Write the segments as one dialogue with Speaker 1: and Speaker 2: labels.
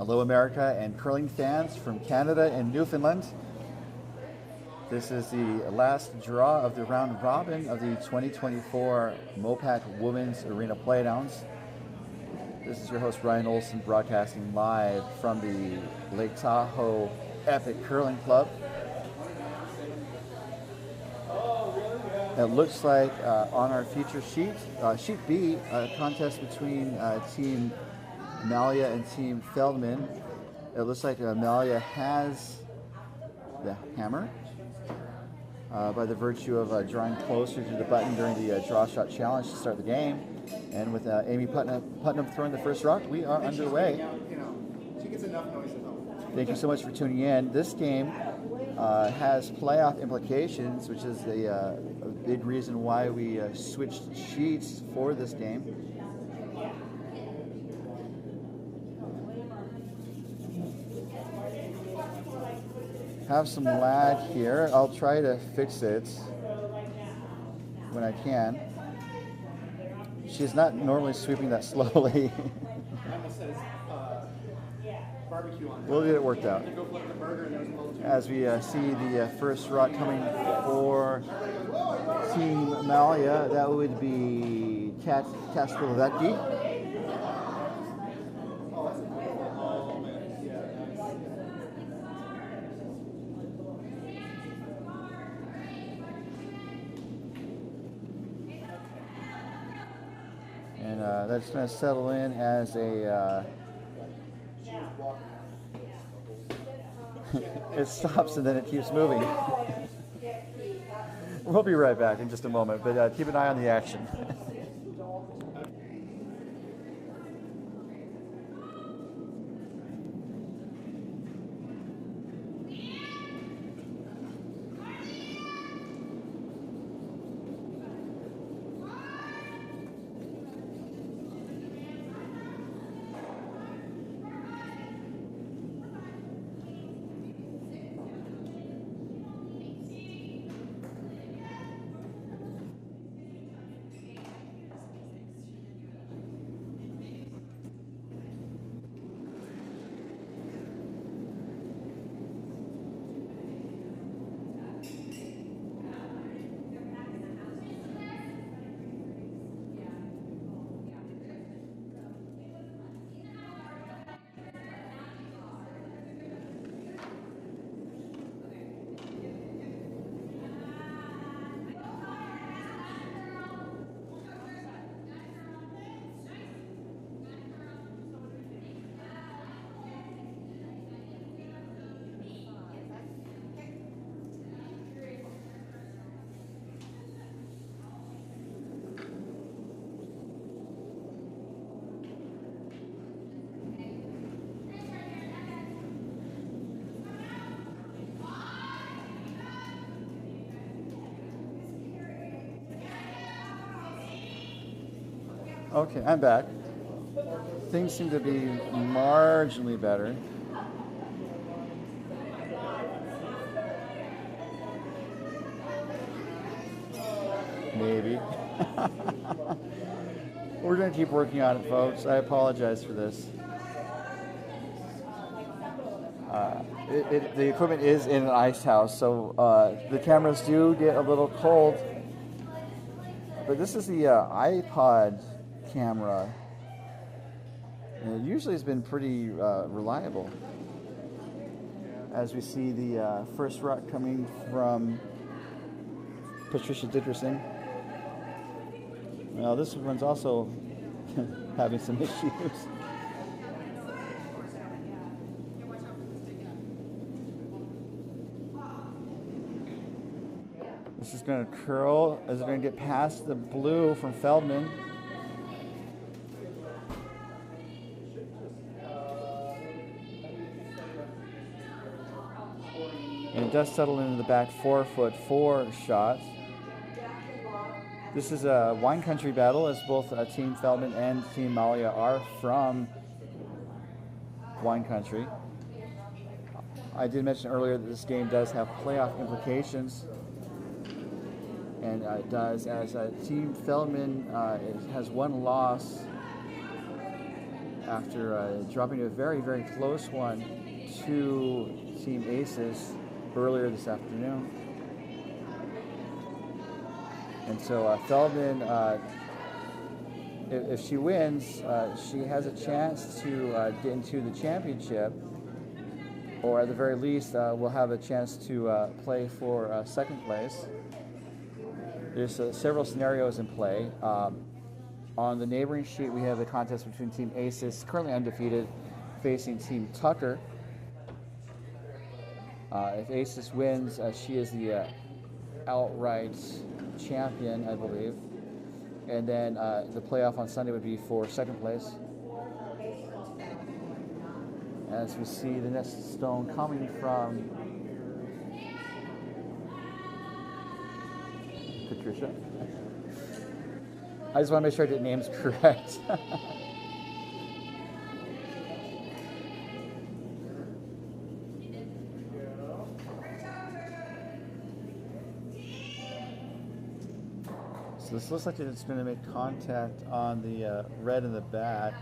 Speaker 1: Hello America and curling fans from Canada and Newfoundland. This is the last draw of the round robin of the 2024 MoPac Women's Arena Playdowns. This is your host Ryan Olson broadcasting live from the Lake Tahoe Epic Curling Club. It looks like on our feature sheet, sheet B, a contest between Team Malia and Team Feldman. It looks like Malia has the hammer by the virtue of drawing closer to the button during the draw shot challenge to start the game. And with Amy Putnam throwing the first rock, we are underway.
Speaker 2: She gets enough noise at home.
Speaker 1: Thank you so much for tuning in. This game has playoff implications, which is a big reason why we switched sheets for this game. Have some lag here. I'll try to fix it when I can. She's not normally sweeping that slowly.
Speaker 2: I almost said barbecue on her.
Speaker 1: We'll get it worked out.
Speaker 2: Go flip the burger and there's a little
Speaker 1: As we see the first rock coming for Team Malia, that would be Kaspilovecki. And that's going to settle in as a... it stops and then it keeps moving. We'll be right back in just a moment, but keep an eye on the action. Okay, I'm back. Things seem to be marginally better. Maybe. We're going to keep working on it, folks. I apologize for this. The equipment is in an ice house, so the cameras do get a little cold. But this is the iPod camera, and it usually has been pretty reliable. As we see the first rock coming from Patricia Dickerson. Well, this one's also having some issues. This is going to curl. Is it going to get past the blue from Feldman? And it does settle into the back 4'4" shot. This is a wine country battle, as both Team Feldman and Team Malia are from wine country. I did mention earlier that this game does have playoff implications, and it does, as Team Feldman has one loss after dropping a very, very close one to Team Asis earlier this afternoon. And so Feldman, if she wins, she has a chance to get into the championship, or at the very least, will have a chance to play for second place. There's several scenarios in play. On the neighboring sheet, we have the contest between Team Asis, currently undefeated, facing Team Tucker. If Asis wins, she is the outright champion, I believe. And then the playoff on Sunday would be for second place. As we see the next stone coming from Patricia. I just want to make sure I get names correct. So this looks like it's going to make contact on the red and the bat.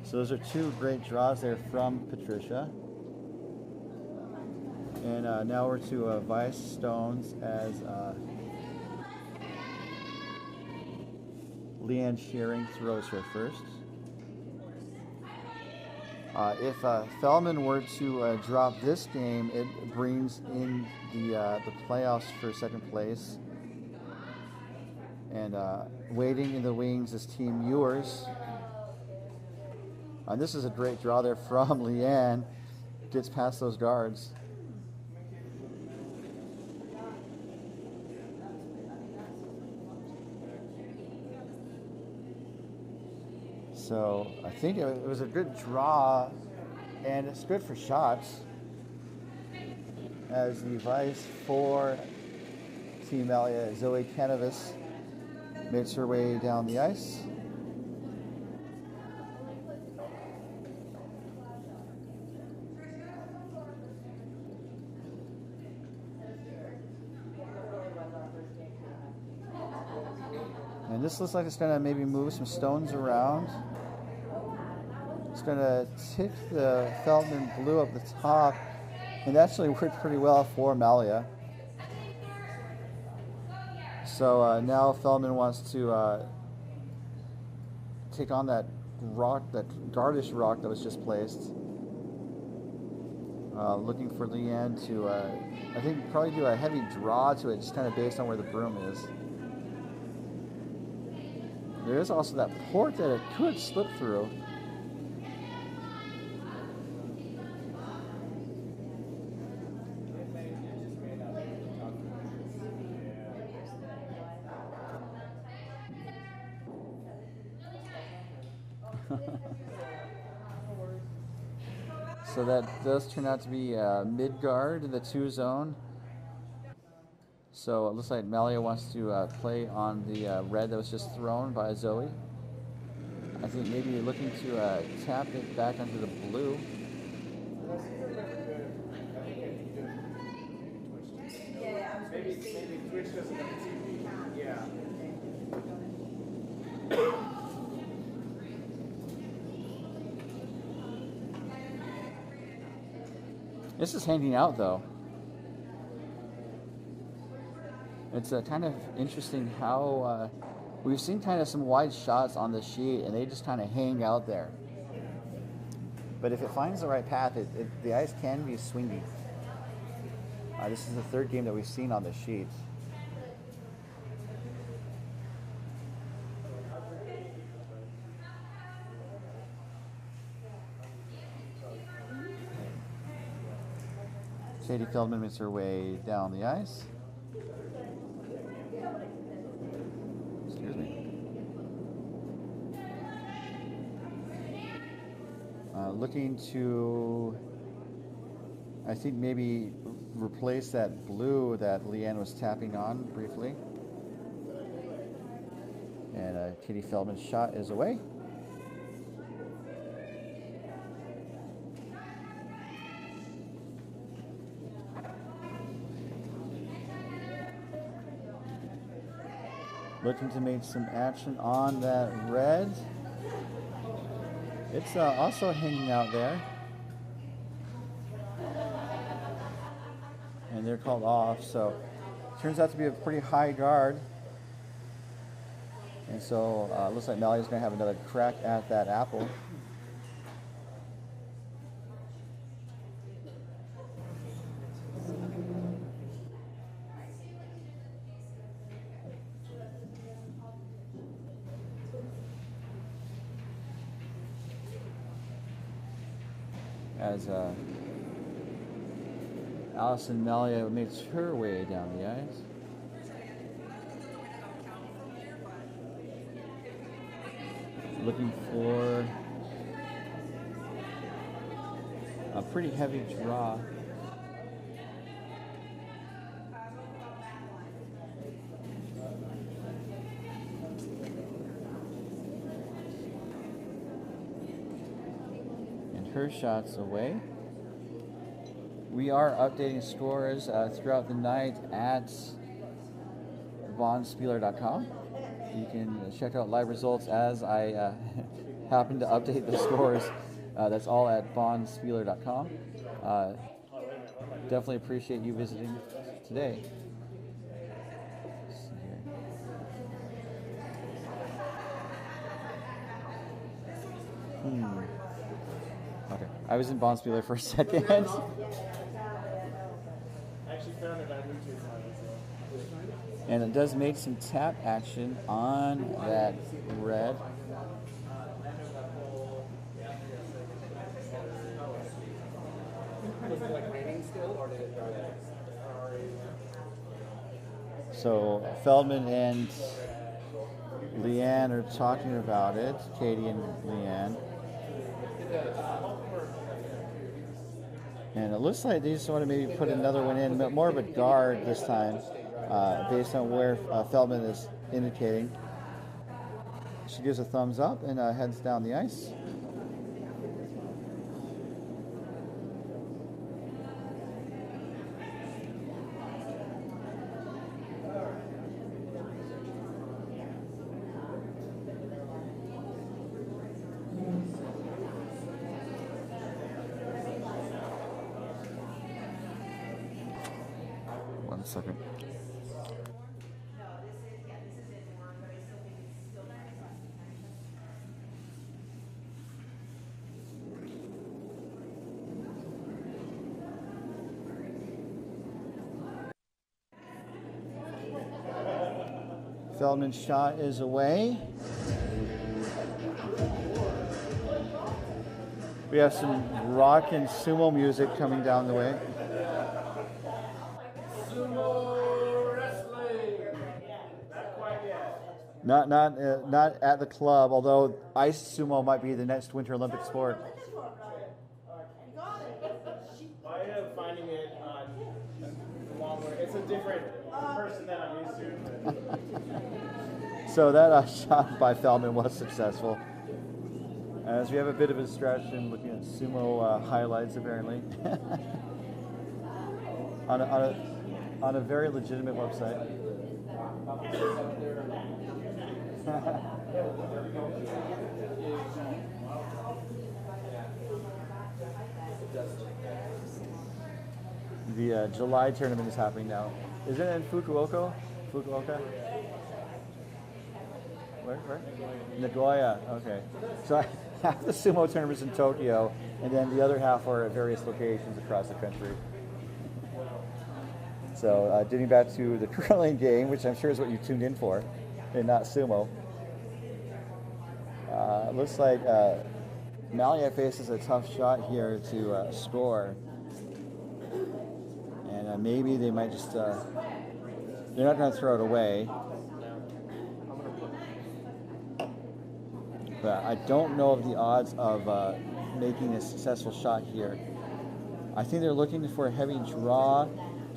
Speaker 1: So those are two great draws there from Patricia. And now we're to Vice Stones as Leanne Shearing throws her first. If Feldman were to drop this game, it brings in the playoffs for second place. And waiting in the wings is Team Ewers. And this is a great draw there from Leanne. Gets past those guards. So I think it was a good draw, and it's good for shots. As the vice for Team Malia, Zoe Canavas, makes her way down the ice. And this looks like it's going to maybe move some stones around. It's going to tip the Feldman blue up the top, and that actually worked pretty well for Malia. So now Feldman wants to take on that rock, that gardish rock that was just placed. Looking for Leanne to, I think, probably do a heavy draw to it, just kind of based on where the broom is. There is also that port that it could slip through. So that does turn out to be mid guard in the 2 zone. So it looks like Malia wants to play on the red that was just thrown by Zoe. I think maybe looking to tap it back onto the blue.
Speaker 2: Maybe Twitch doesn't have TV. Yeah.
Speaker 1: This is hanging out though. It's kind of interesting how we've seen kind of some wide shots on the sheet and they just kind of hang out there. But if it finds the right path, the ice can be swingy. This is the third game that we've seen on the sheet. Katie Feldman makes her way down the ice. Excuse me. Looking to, I think, maybe replace that blue that Leanne was tapping on briefly. And Katie Feldman's shot is away. Looking to make some action on that red. It's also hanging out there. And they're called off, so turns out to be a pretty high guard. And so looks like Malia's going to have another crack at that apple. As Allison Malia makes her way down the ice. Looking for a pretty heavy draw. Her shots away. We are updating scores throughout the night at vonspieler.com. You can check out live results as I happen to update the scores. That's all at vonspieler.com. Definitely appreciate you visiting today. Okay, I was in Bonspieler for a second.
Speaker 2: I actually found it on YouTube.
Speaker 1: And it does make some tap action on that red.
Speaker 2: Was it like raining still, or did it dry?
Speaker 1: So Feldman and Leanne are talking about it. Katie and Leanne. And it looks like they just want to maybe put another one in, but more of a guard this time, based on where Feldman is indicating. She gives a thumbs up and heads down the ice. One second. Feldman's shot is away. We have some rock and sumo music coming down the way.
Speaker 2: Sumo wrestling. Not quite yet.
Speaker 1: Not at the club, although ice sumo might be the next Winter Olympic sport.
Speaker 2: I am finding it on longer. It's a different person that I'm used to.
Speaker 1: So that shot by Feldman was successful. As we have a bit of a distraction looking at sumo highlights, apparently, on a very legitimate website. The July tournament is happening now. Is it in Fukuoka? Where? Nagoya. Okay. So half the sumo tournaments in Tokyo, and then the other half are at various locations across the country. So getting back to the curling game, which I'm sure is what you tuned in for, and not sumo. Looks like Malia faces a tough shot here to score. And maybe they might just, they're not going to throw it away. But I don't know of the odds of making a successful shot here. I think they're looking for a heavy draw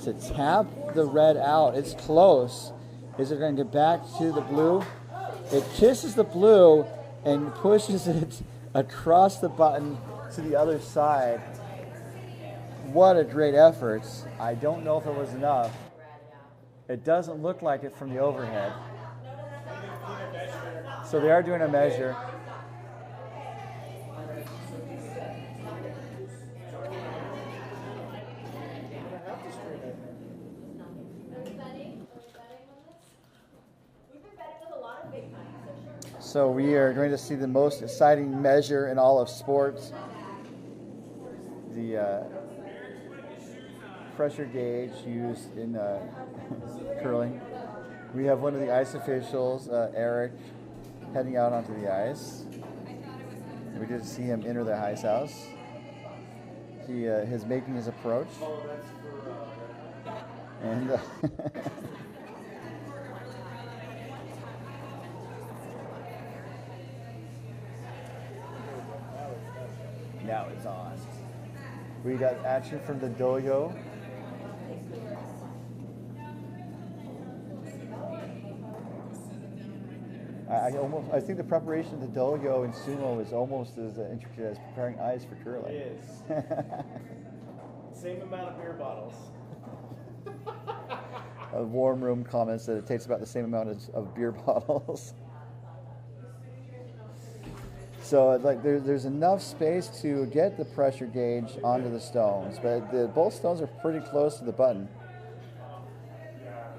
Speaker 1: to tap the red out. It's close. Is it going to get back to the blue? It kisses the blue and pushes it across the button to the other side. What a great effort. I don't know if it was enough. It doesn't look like it from the overhead. So they are doing a measure. So we are going to see the most exciting measure in all of sports, the pressure gauge used in curling. We have one of the ice officials, Eric, heading out onto the ice. We did see him enter the ice house. He is making his approach. And now it's on. We got action from the dojo. I think the preparation of the dojo in sumo is almost as intricate as preparing ice for curling.
Speaker 2: It is. Same amount of beer bottles.
Speaker 1: A warm room comments that it takes about the same amount of beer bottles. So like there's enough space to get the pressure gauge onto the stones, but both stones are pretty close to the button.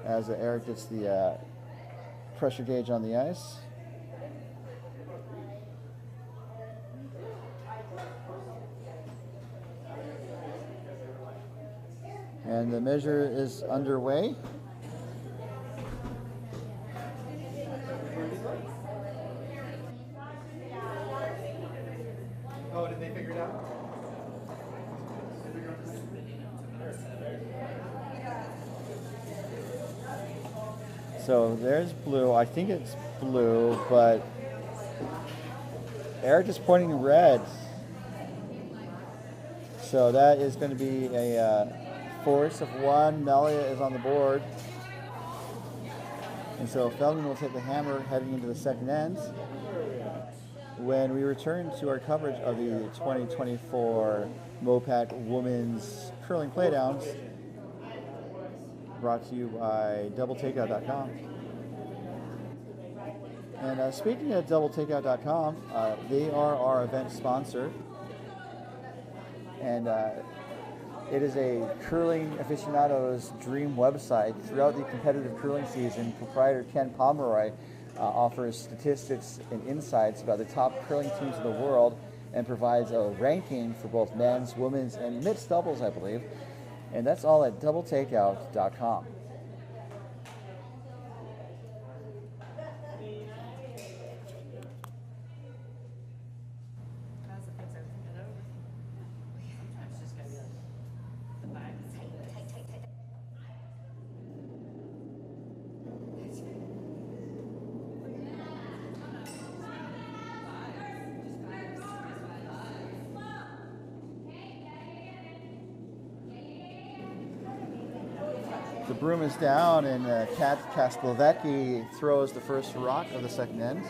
Speaker 1: As Eric gets the pressure gauge on the ice. And the measure is underway.
Speaker 2: Oh, did they figure it out?
Speaker 1: So there's blue. I think it's blue, but Eric is pointing red. So that is going to be a force of 1. Malia is on the board. And so Feldman will take the hammer heading into the second end. When we return to our coverage of the 2024 MoPac Women's Curling Playdowns, brought to you by doubletakeout.com. And speaking of doubletakeout.com, they are our event sponsor. And it is a curling aficionado's dream website. Throughout the competitive curling season, proprietor Ken Pomeroy offers statistics and insights about the top curling teams in the world and provides a ranking for both men's, women's, and mixed doubles, I believe. And that's all at doubletakeout.com. The broom is down, and Kat Kastelvecki throws the first rock of the second end.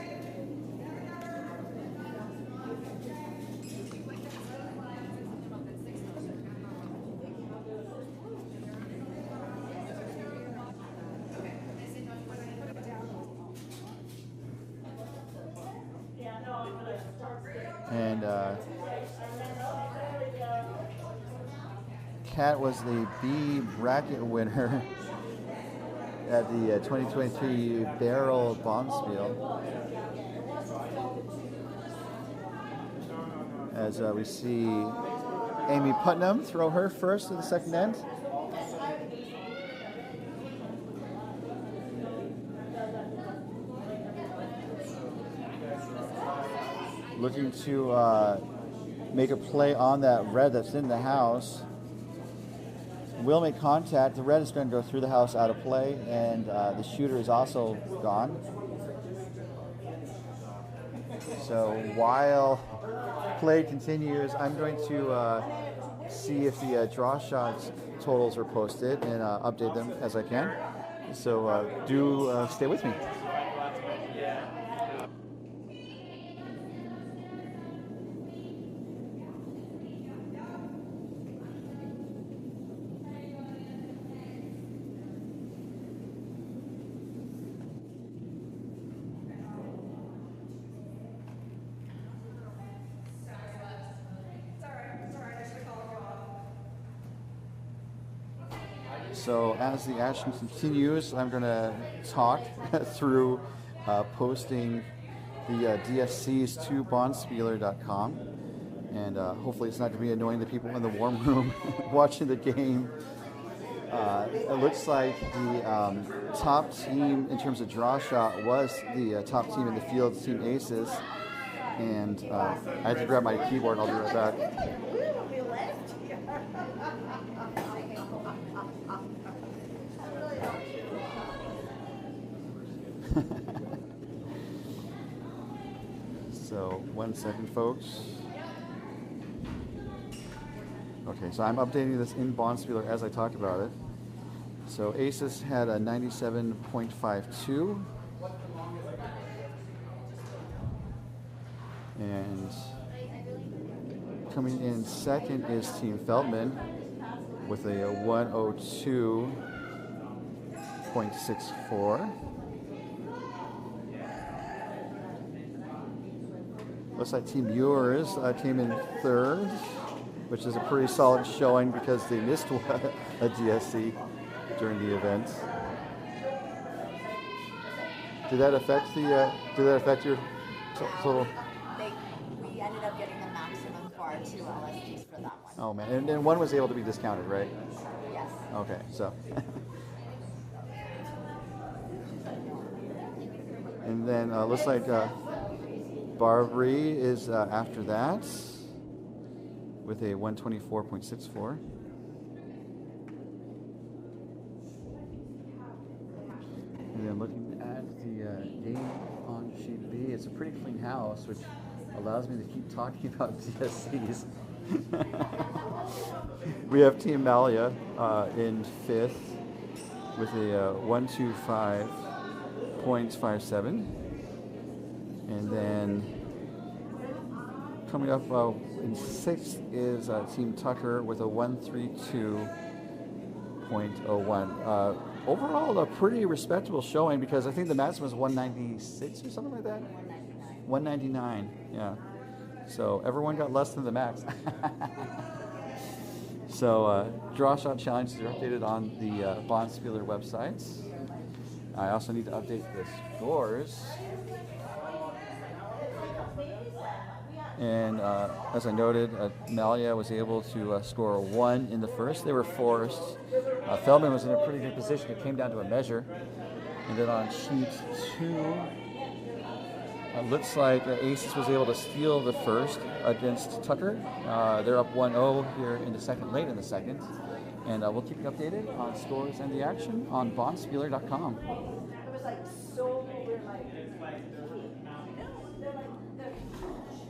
Speaker 1: And Kat was the B bracket winner at the 2023 Barrel Bonspiel. As we see Amy Putnam throw her first to the second end. Looking to make a play on that red that's in the house. Will make contact. The red is going to go through the house out of play, and the shooter is also gone. So while play continues, I'm going to see if the draw shots totals are posted and update them as I can. So do stay with me. So as the action continues, I'm going to talk through posting the DSCs to bondspieler.com. And hopefully it's not going to be annoying the people in the warm room watching the game. It looks like the top team in terms of draw shot was the top team in the field, Team Asis. And I have to grab my keyboard. I'll be right back. So 1 second, folks. Okay, so I'm updating this in Bondspieler as I talked about it. So Asis had a 97.52. And coming in second is Team Feldman with a 102.64. Looks like Team Yours came in third, which is a pretty solid showing because they missed a DSC during the event. Did that affect your total?
Speaker 3: We ended up getting the maximum for our 2 LSDs for that one.
Speaker 1: Oh man, and one was able to be discounted, right?
Speaker 3: Yes.
Speaker 1: Okay, so. And then looks like Barbary is after that with a 124.64. And then looking at the game on sheet B, it's a pretty clean house, which allows me to keep talking about DSCs. We have Team Malia in fifth with a 125.57. And then coming up in sixth is Team Tucker with a 132.01. Overall, a pretty respectable showing because I think the maximum was 196 or something like that. 199, yeah. So everyone got less than the max. So draw shot challenges are updated on the Bondspieler websites. I also need to update the scores. And as I noted, Malia was able to score a 1 in the first. They were forced. Feldman was in a pretty good position. It came down to a measure. And then on sheet 2, looks like Asis was able to steal the first against Tucker. They're up 1-0 here in the second, late in the second. And we'll keep you updated on scores and the action on bondspieler.com.
Speaker 3: It was like so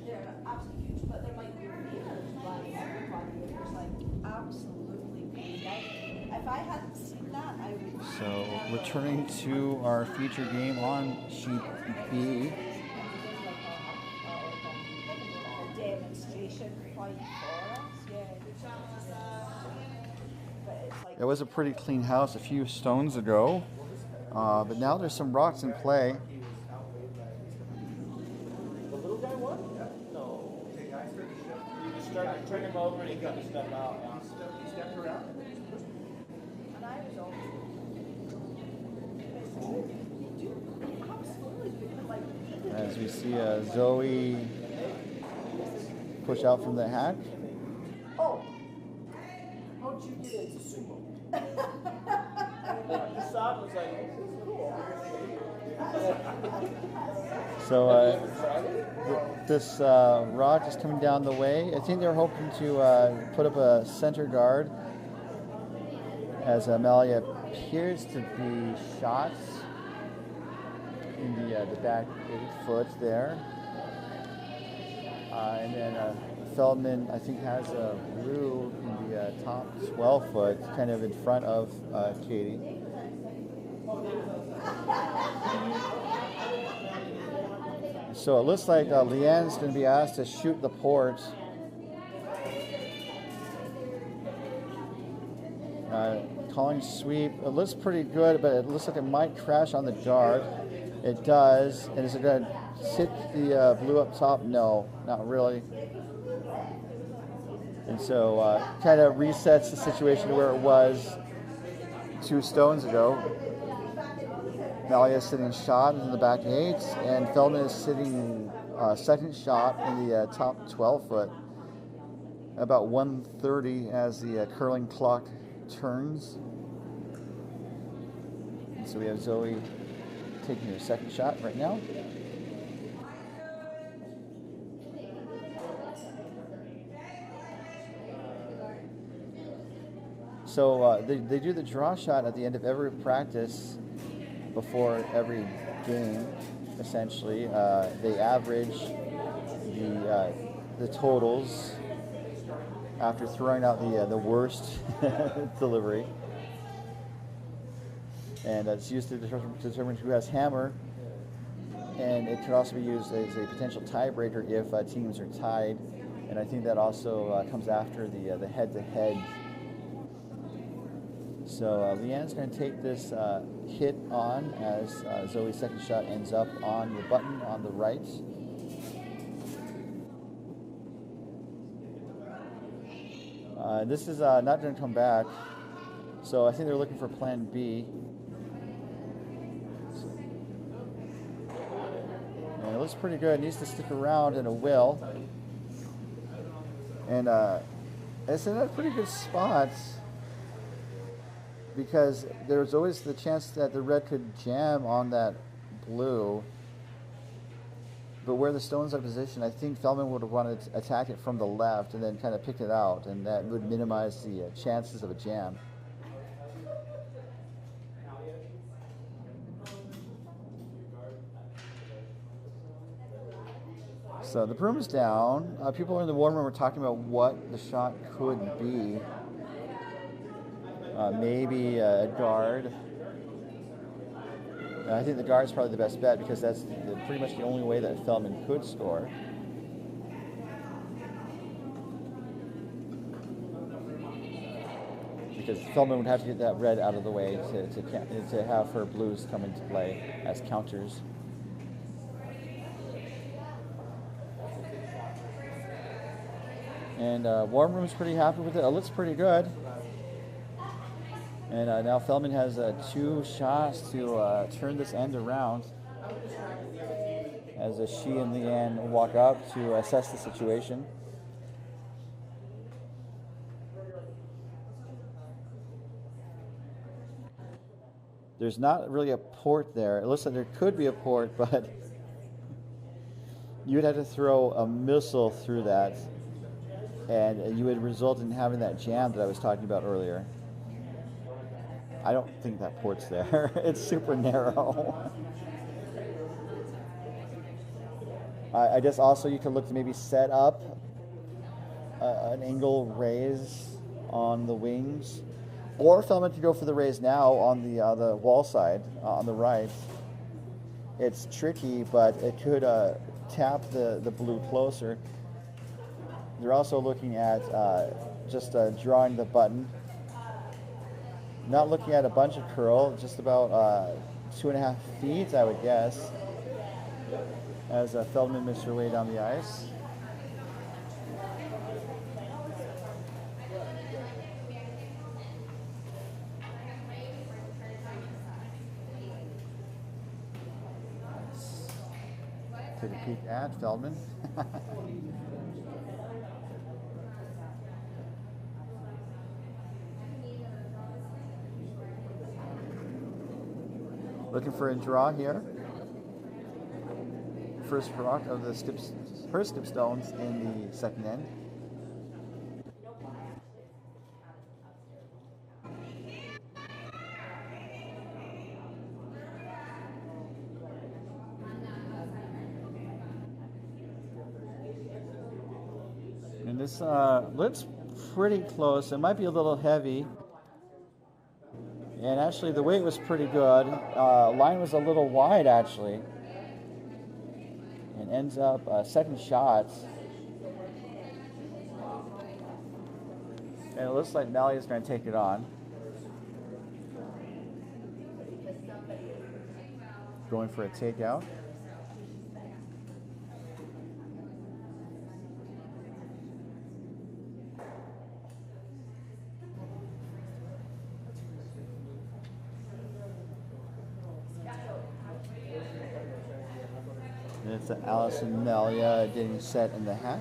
Speaker 3: they're absolutely huge, but they're like winners by everybody. It was like absolutely crazy. If I hadn't seen that, I would.
Speaker 1: So returning to our feature game on sheet B.
Speaker 3: A demonstration point for us, yeah. But it's like
Speaker 1: It was a pretty clean house a few stones ago, but now there's some rocks in play.
Speaker 2: The little guy won? No. You just started turning him over and he got to step out. He stepped around.
Speaker 3: and I was all absolutely because like
Speaker 1: As we see Zoe push out from the hack.
Speaker 3: oh, how'd you get into sumo?
Speaker 2: I just saw it and was like, this is cool.
Speaker 1: So this rock is coming down the way. I think they're hoping to put up a center guard as Malia appears to be shot in the back 8 foot there. And then Feldman, I think, has a blue in the top 12 foot, kind of in front of Katie. So it looks like Leanne's going to be asked to shoot the port. Calling sweep. It looks pretty good, but it looks like it might crash on the dart. It does. And is it going to hit the blue up top? No, not really. And so kind of resets the situation to where it was 2 stones ago. Malia is sitting shot in the back 8, and Feldman is sitting second shot in the top 12 foot. About 1:30 as the curling clock turns. And so we have Zoe taking her second shot right now. So they do the draw shot at the end of every practice before every game, essentially. They average the totals after throwing out the worst delivery. And it's used to determine who has hammer. And it could also be used as a potential tiebreaker if teams are tied. And I think that also comes after the head-to-head. So Leanne's going to take this hit on as Zoe's second shot ends up on the button on the right. This is not going to come back, so I think they're looking for plan B. And it looks pretty good. It needs to stick around, and it will. And it's in a pretty good spot because there's always the chance that the red could jam on that blue. But where the stones are positioned, I think Feldman would have wanted to attack it from the left and then kind of pick it out, and that would minimize the chances of a jam. So the broom is down. People in the warm room are talking about what the shot could be. Maybe a guard. I think the guard is probably the best bet because that's pretty much the only way that Feldman could score. Because Feldman would have to get that red out of the way to have her blues come into play as counters. And warm room's pretty happy with it. It looks pretty good. And now Feldman has 2 shots to turn this end around as she and Leanne walk up to assess the situation. There's not really a port there. It looks like there could be a port, but you would have to throw a missile through that, and you would result in having that jam that I was talking about earlier. I don't think that port's there. It's super narrow. I guess also you could look to maybe set up an angle raise on the wings, or Feldman could go for the raise now on the wall side on the right. It's tricky, but it could tap the blue closer. They're also looking at just drawing the button. Not looking at a bunch of curl, just about 2.5 feet, I would guess, as Feldman makes her way down the ice. Let's take a peek at Feldman. Looking for a draw here. First rock of the her skip stones in the second end. And this looks pretty close. It might be a little heavy. And actually the weight was pretty good. Line was a little wide actually. And ends up second shot. And it looks like Malia is going to take it on. Going for a takeout. It's Alice and Malia getting set in the hat.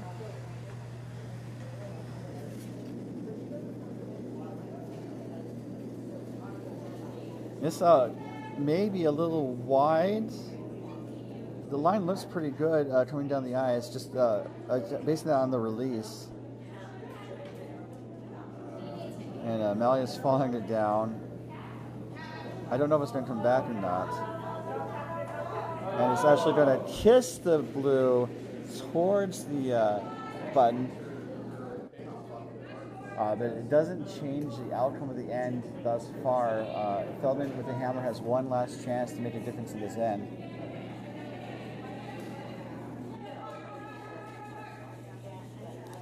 Speaker 1: This may be a little wide. The line looks pretty good coming down the eye. It's just based on the release. And Malia's following it down. I don't know if it's going to come back or not. And it's actually going to kiss the blue towards the button. But it doesn't change the outcome of the end thus far. Feldman with the hammer has one last chance to make a difference in this end.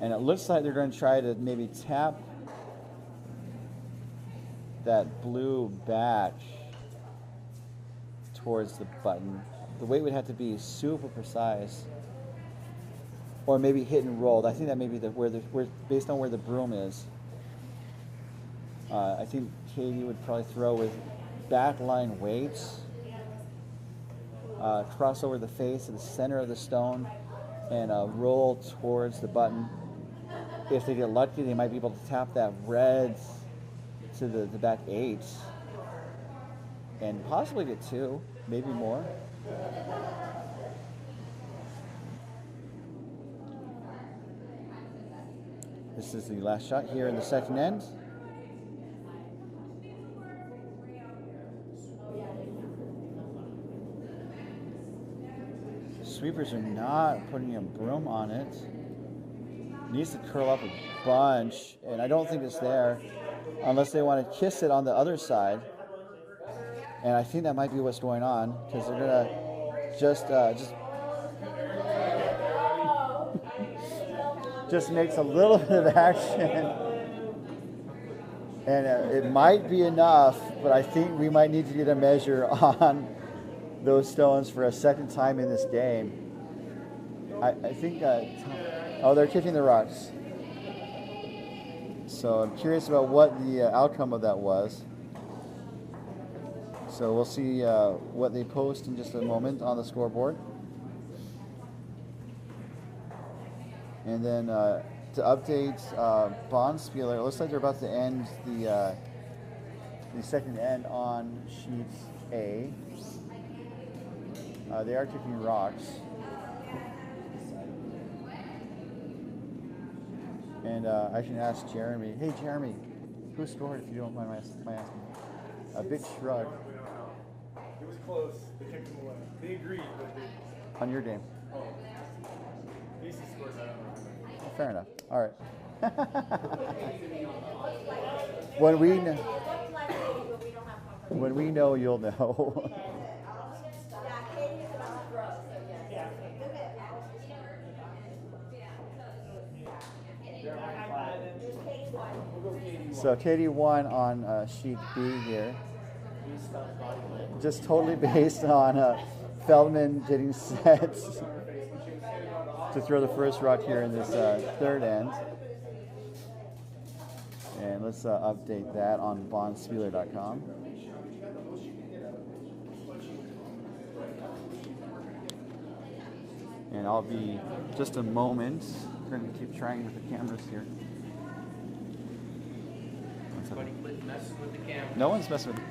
Speaker 1: And it looks like they're going to try to maybe tap that blue back towards the button. The weight would have to be super precise. Or maybe hit and rolled. I think that may be where based on where the broom is. I think Katie would probably throw with backline weights, cross over the face to the center of the stone, and roll towards the button. If they get lucky, they might be able to tap that red to the back 8 and possibly get 2, maybe more. This is the last shot here in the second end. Sweepers are not putting a broom on it. It needs to curl up a bunch, and I don't think it's there unless they want to kiss it on the other side. And I think that might be what's going on, because they're gonna just makes a little bit of action, and it might be enough, but I think we might need to get a measure on those stones for a second time in this game. I think oh, they're kicking the rocks, so I'm curious about what the outcome of that was. So we'll see what they post in just a moment on the scoreboard. And then to update Bondspieler, it looks like they're about to end the second end on sheet A. They are kicking rocks. And I can ask Jeremy. Hey, Jeremy, who scored, if you don't mind my asking? A big shrug.
Speaker 2: It was close. They kicked him away. They agreed, but they...
Speaker 1: On your game.
Speaker 2: Oh. Asis scores, I don't know.
Speaker 1: Oh, fair enough. All right. When we know, you'll know. So Katie won on sheet B here. Just totally based on Feldman getting set to throw the first rock here in this third end. And let's update that on bondspieler.com. And I'll be just a moment. We're going to keep trying with the cameras here.
Speaker 2: Messing with the camera.
Speaker 1: No one's messing with it.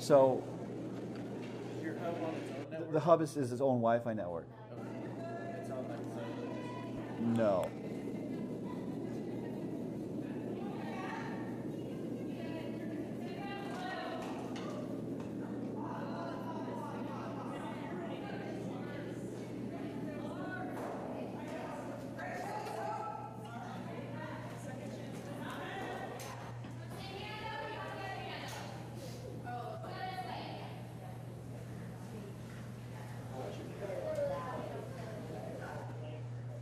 Speaker 1: So
Speaker 2: Is your hub on its own network?
Speaker 1: the hub is its own Wi-Fi network.
Speaker 2: Okay. It's on that side.
Speaker 1: No.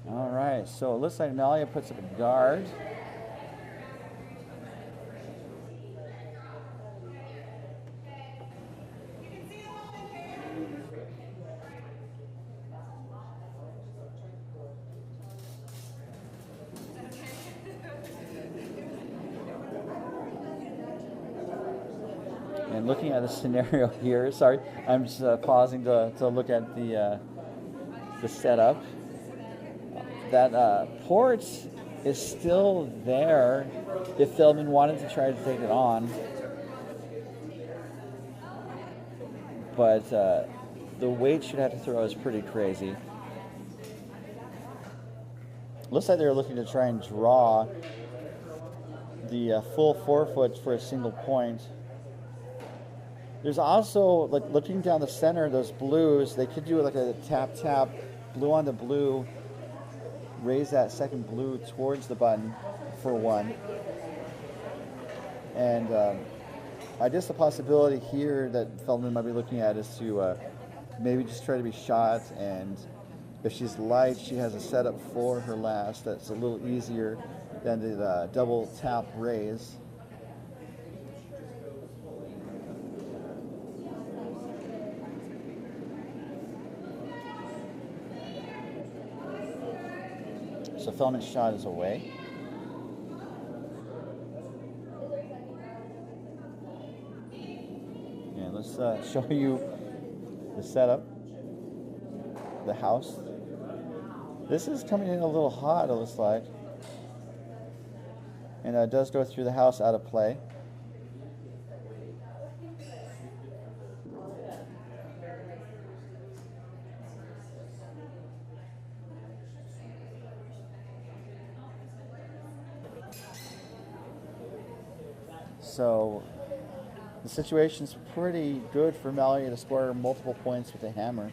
Speaker 1: All right, so it looks like Malia puts up a guard. And looking at the scenario here, sorry, I'm just pausing to look at the setup. That port is still there if Feldman wanted to try to take it on. But the weight should have to throw is pretty crazy. Looks like they're looking to try and draw the full 4 foot for a single point. There's also, like, looking down the center, those blues, they could do like a tap, blue on the blue, raise that second blue towards the button for one. And I guess the possibility here that Feldman might be looking at is to maybe just try to be shot, and if she's light, she has a setup for her last that's a little easier than the double tap raise. So Feldman's shot is away. And let's show you the setup, the house. This is coming in a little hot, it looks like. And it does go through the house out of play. So the situation's pretty good for Malia to score multiple points with a hammer.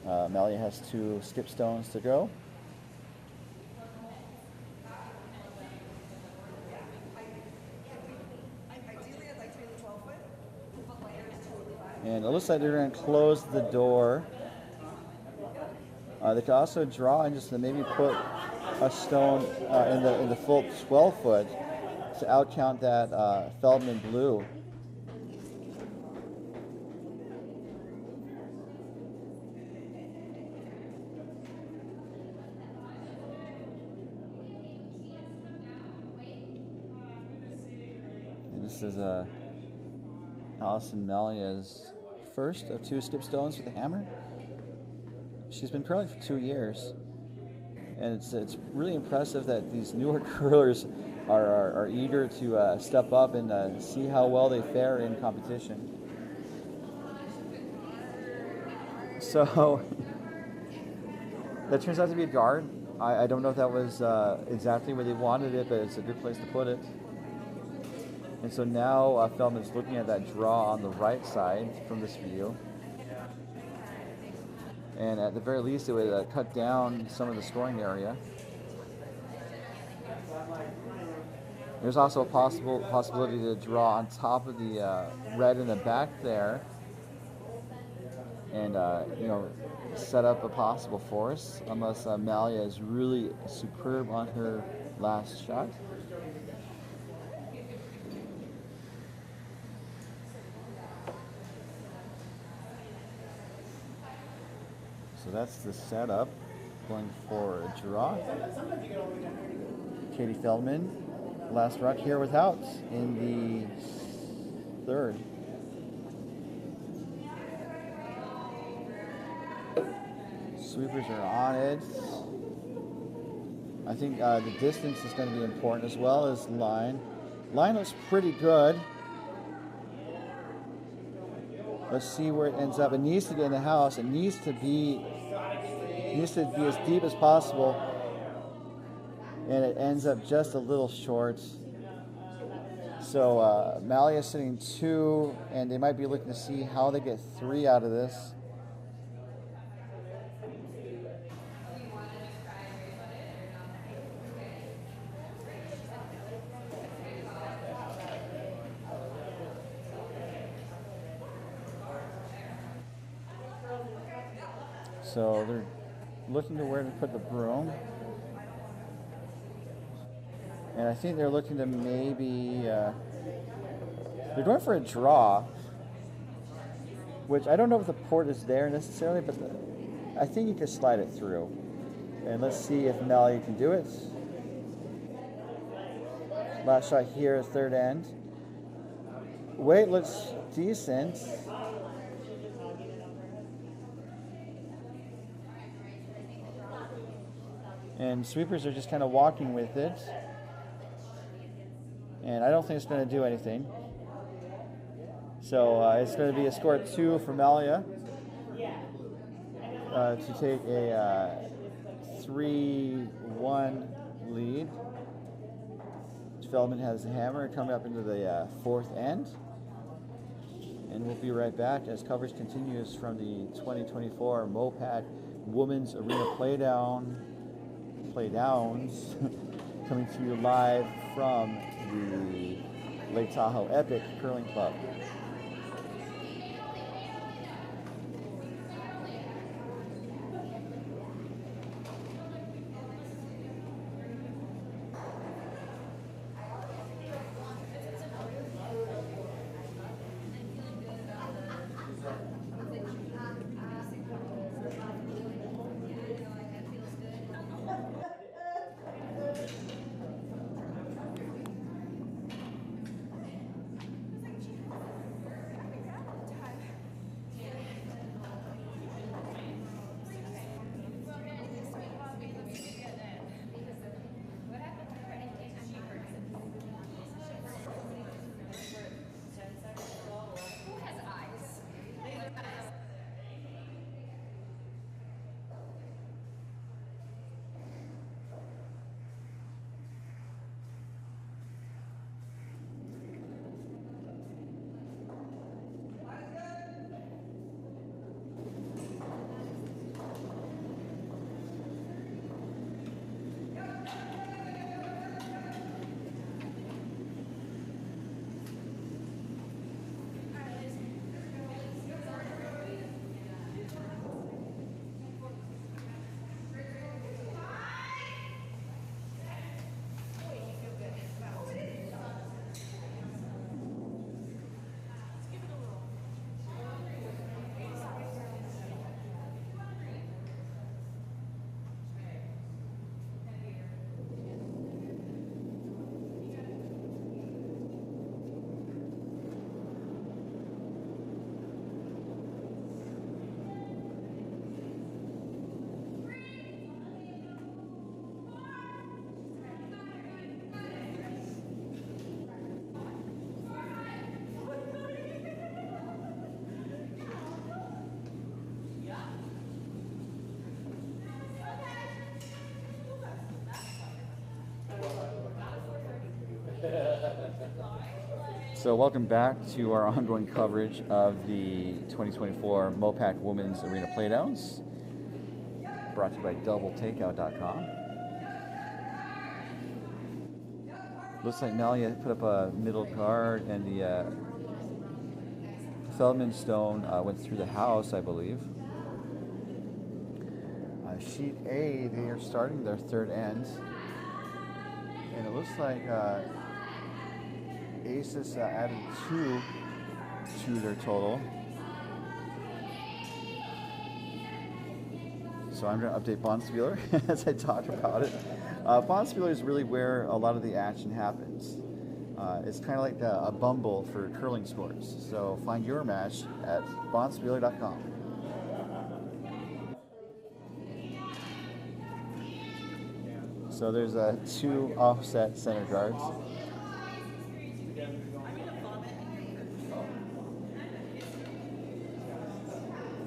Speaker 1: Malia has 2 skip stones to go. And it looks like they're going to close the door. They could also draw and just maybe put a stone in the full 12 foot to outcount that Feldman blue. And this is Allison Malia's first of 2 skip stones with a hammer. She's been curling for 2 years. And it's really impressive that these newer curlers are eager to step up and see how well they fare in competition. So that turns out to be a guard. I don't know if that was exactly where they wanted it, but it's a good place to put it. And so now Feldman's looking at that draw on the right side from this view. And at the very least, it would cut down some of the scoring area. There's also a possibility to draw on top of the red in the back there, and set up a possible force, unless Malia is really superb on her last shot. So that's the setup, going for a draw. Katie Feldman, last rock here with outs in the third. Sweepers are on it. I think the distance is going to be important as well as line. Line looks pretty good. Let's see where it ends up. It needs to get in the house. It needs to be as deep as possible. And it ends up just a little short. So Malia is sitting 2, and they might be looking to see how they get 3 out of this. So they're looking to where to put the broom. And I think they're looking to maybe, they're going for a draw, which I don't know if the port is there necessarily, but I think you can slide it through. And let's see if Malia can do it. Last shot here, third end. Weight looks decent. And sweepers are just kind of walking with it. And I don't think it's going to do anything. So it's going to be a score 2 for Malia to take a 3-1 lead. Feldman has the hammer coming up into the 4th end. And we'll be right back as coverage continues from the 2024 MoPac Women's Arena Playdowns coming to you live from the Lake Tahoe Epic Curling Club. So welcome back to our ongoing coverage of the 2024 MoPac Women's Arena Playdowns, brought to you by DoubleTakeout.com. Looks like Malia put up a middle card, and the Feldman stone went through the house, I believe. Sheet A, they are starting their third end, and it looks like Asis added 2 to their total. So I'm going to update Bonspieler as I talk about it. Bonspieler is really where a lot of the action happens. It's kind of like a Bumble for curling sports. So find your match at bonspieler.com. So there's 2 offset center guards.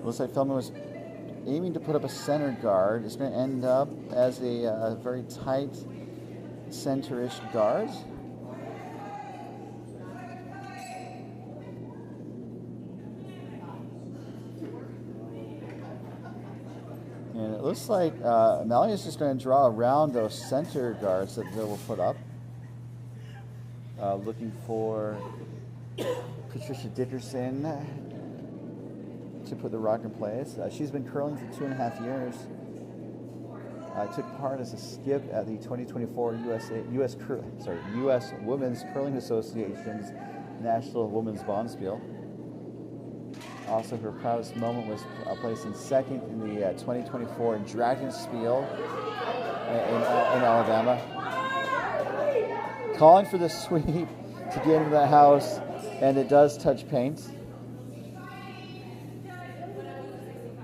Speaker 1: Looks like Feldman was aiming to put up a center guard. It's going to end up as a very tight center-ish guard. And it looks like Malia is just going to draw around those center guards that they will put up. Looking for Patricia Dickerson to put the rock in place. She's been curling for 2.5 years. Took part as a skip at the 2024 U.S. Women's Curling Association's National Women's Bonspiel. Also, her proudest moment was placing second in the 2024 Dragon Spiel in Alabama. Calling for the sweep to get into the house, and it does touch paint.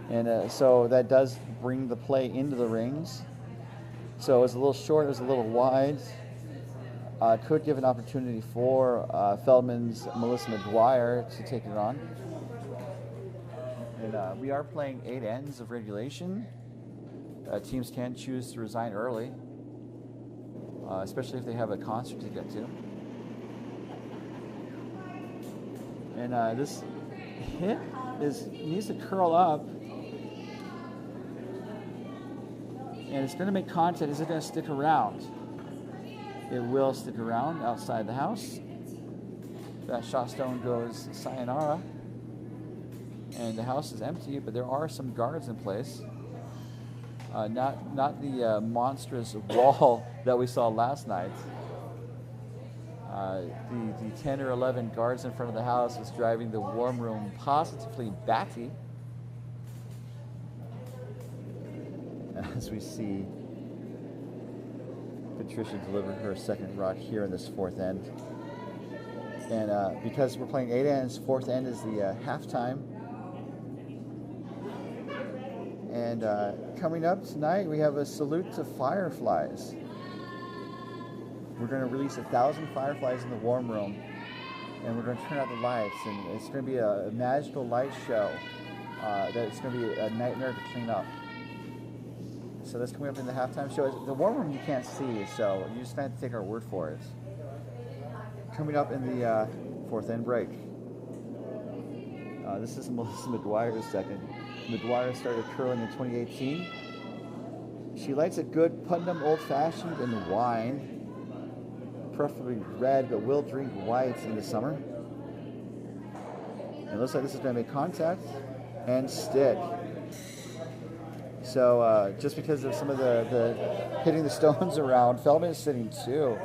Speaker 1: And so that does bring the play into the rings. So it was a little short, it was a little wide. Could give an opportunity for Feldman's Melissa McGuire to take it on. And we are playing 8 ends of regulation. Teams can choose to resign early, especially if they have a concert to get to. And this hit needs to curl up. And it's going to make contact. Is it going to stick around? It will stick around outside the house. That shot stone goes sayonara. And the house is empty, but there are some guards in place. Not the monstrous wall that we saw last night. The 10 or 11 guards in front of the house is driving the warm room positively batty. As we see Patricia deliver her second rock here in this 4th end. And because we're playing 8 ends, 4th end is the halftime. And coming up tonight, we have a salute to fireflies. We're going to release 1,000 fireflies in the warm room, and we're going to turn out the lights, and it's going to be a magical light show that it's going to be a nightmare to clean up. So that's coming up in the halftime show. The warm room you can't see, so you just have to take our word for it. Coming up in the 4th end break. This is Melissa McGuire's second. McGuire started curling in 2018. She likes a good Putnam Old Fashioned and wine, preferably red, but will drink white in the summer. It looks like this is going to make contact and stick. So just because of some of the hitting the stones around, Feldman is sitting 2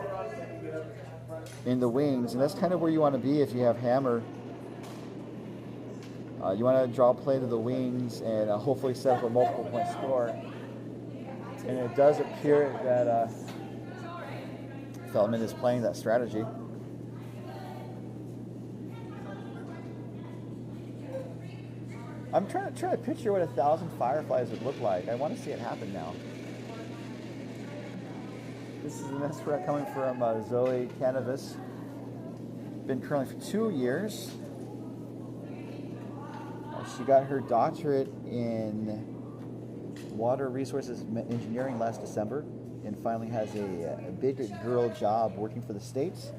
Speaker 1: in the wings, and that's kind of where you want to be if you have hammer. You want to draw play to the wings and hopefully set up a multiple point score. And it does appear that Feldman is playing that strategy. I'm trying to picture what 1,000 fireflies would look like. I want to see it happen now. This is the next threat coming from Zoe Cannabis. Been curling for 2 years. She got her doctorate in water resources engineering last December, and finally has a big girl job working for the states,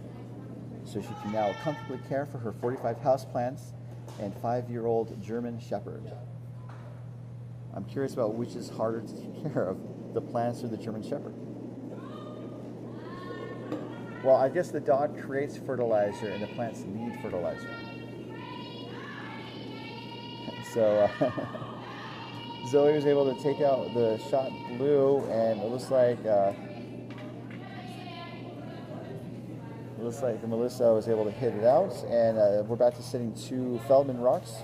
Speaker 1: so she can now comfortably care for her 45 houseplants and 5-year-old German Shepherd. I'm curious about which is harder to take care of, the plants or the German Shepherd. Well, I guess the dog creates fertilizer and the plants need fertilizer. So Zoe was able to take out the shot blue, and it looks like Melissa was able to hit it out, and we're back to sitting 2 Feldman rocks.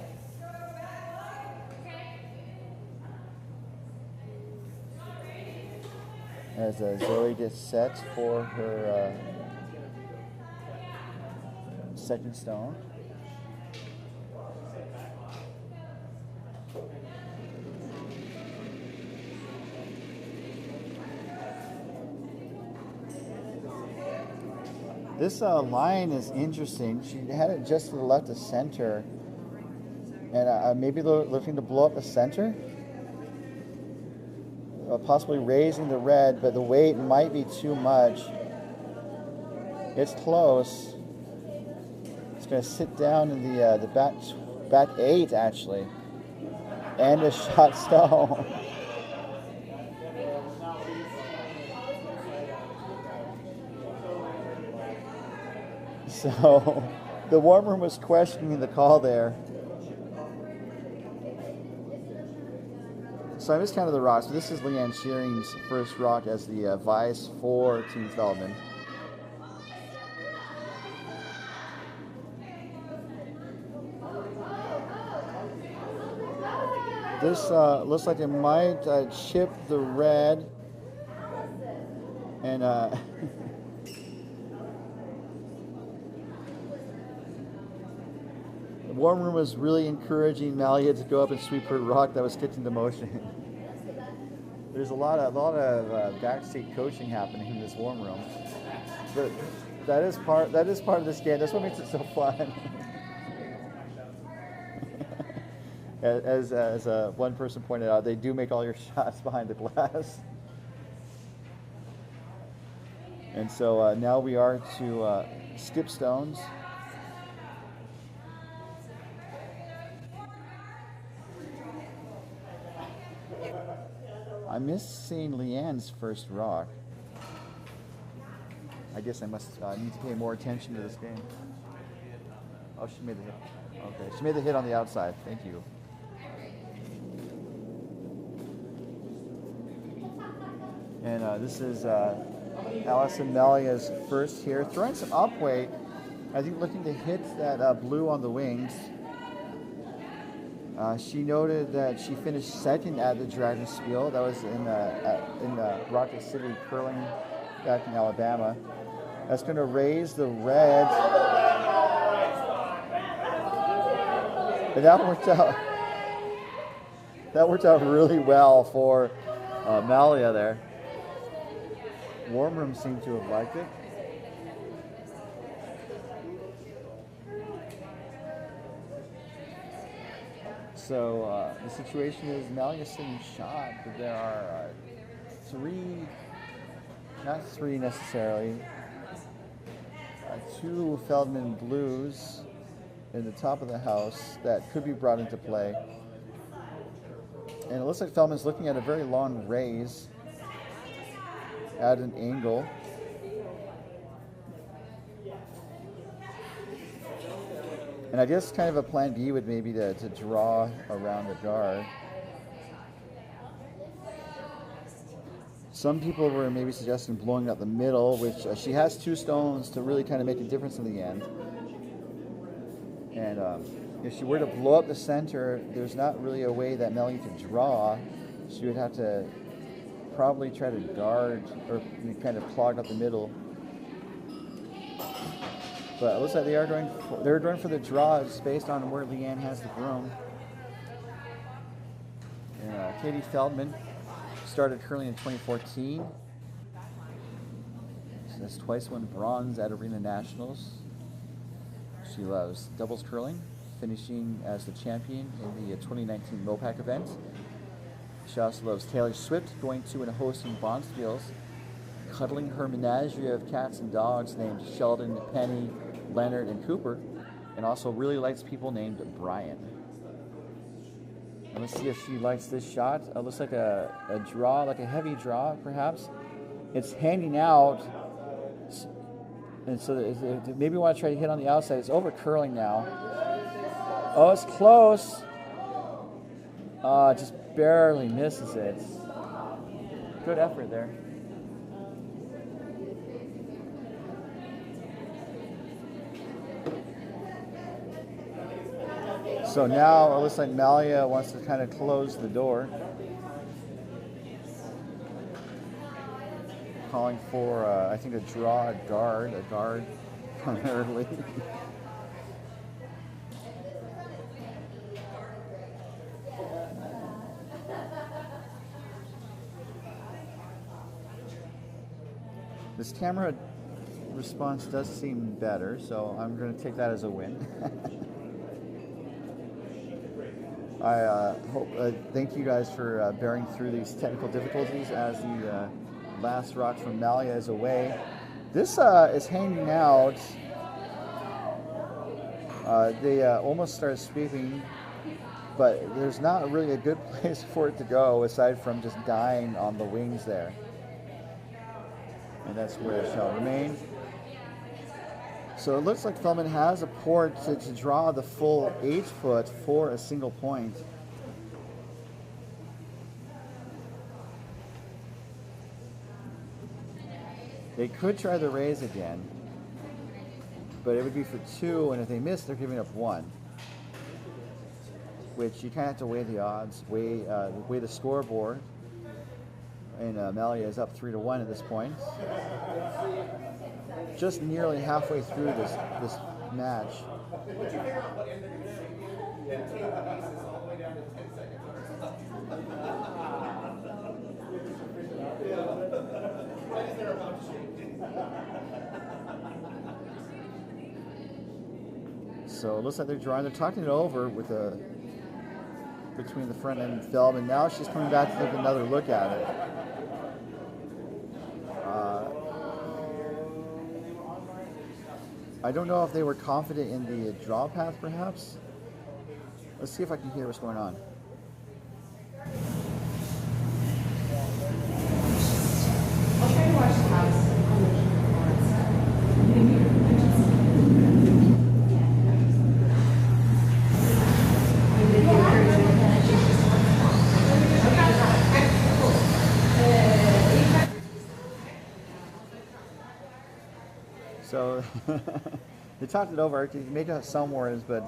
Speaker 1: As Zoe gets set for her second stone. This line is interesting. She had it just to the left of center. And maybe they're looking to blow up the center. Possibly raising the red, but the weight might be too much. It's close. It's going to sit down in the back 8 actually, and a shot stone. So the warm room was questioning the call there. So I miscounted the rocks. So this is Leanne Shearing's first rock as the vice for Team Feldman. This looks like it might chip the red. And the warm room was really encouraging Malia to go up and sweep her rock that was kicked into motion. There's a lot of backstage coaching happening in this warm room, but that is part of this game. That's what makes it so fun. as one person pointed out, they do make all your shots behind the glass. And so now we are to skip stones. I missed seeing Leanne's first rock. I guess I must need to pay more attention to this game. Oh, she made the hit. Okay, she made the hit on the outside. Thank you. And this is Allison Malia's first here. Throwing some up weight. I think looking to hit that blue on the wings. She noted that she finished second at the Dragon Spiel. That was in Rocket City Curling back in Alabama. That's going to raise the red. But that worked out really well for Malia there. Warm room seemed to have liked it. So the situation is Malia's sitting shot, but there are not three necessarily, two Feldman blues in the top of the house that could be brought into play. And it looks like Feldman's looking at a very long raise at an angle. And I guess kind of a plan B would maybe to draw around the guard. Some people were maybe suggesting blowing out the middle, which she has two stones to really kind of make a difference in the end. And if she were to blow up the center, there's not really a way that Malia could draw. She would have to probably try to guard or kind of clog up the middle. But it looks like they're going for the draws based on where Leanne has the broom. And Katie Feldman started curling in 2014. She has twice won bronze at Arena Nationals. She loves doubles curling, finishing as the champion in the 2019 MoPac event. She also loves Taylor Swift, going to and hosting bonspiels, cuddling her menagerie of cats and dogs named Sheldon, Penny, Leonard, and Cooper, and also really likes people named Brian. And let's see if she likes this shot. It looks like a draw, like a heavy draw, perhaps. It's hanging out, and so maybe want to try to hit on the outside. It's over curling now. Oh, it's close. Just barely misses it. Good effort there. So now it looks like Malia wants to kind of close the door. Calling for, I think, a draw, a guard primarily. This camera response does seem better, so I'm going to take that as a win. I hope. Thank you guys for bearing through these technical difficulties as the last rock from Malia is away. This is hanging out. They almost start sweeping, but there's not really a good place for it to go aside from just dying on the wings there. And that's where it shall remain. So it looks like Feldman has a port to draw the full 8 foot for a single point. They could try the raise again, but it would be for 2, and if they miss, they're giving up 1. Which you kind of have to weigh the odds, weigh the scoreboard. And Malia is up 3-1 at this point. Just nearly halfway through this match.
Speaker 2: Would you figure out what end they're going to see? Then take Asis all the way down to 10 seconds. When is there about to change?
Speaker 1: So it looks like they're drawing. They're talking it over with between the front end and Feldman. Now she's coming back to take another look at it. I don't know if they were confident in the draw path, perhaps. Let's see if I can hear what's going on.
Speaker 4: I'll try to watch the house.
Speaker 1: So they talked it over. They made out some words, but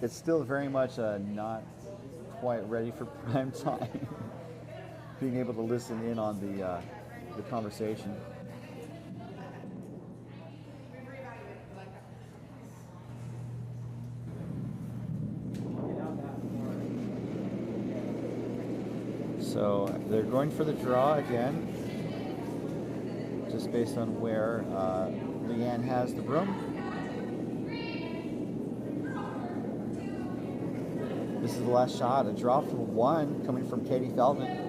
Speaker 1: it's still very much not quite ready for prime time. Being able to listen in on the conversation. So they're going for the draw again, just based on where Leanne has the broom. This is the last shot, a draw for 1 coming from Katie Feldman.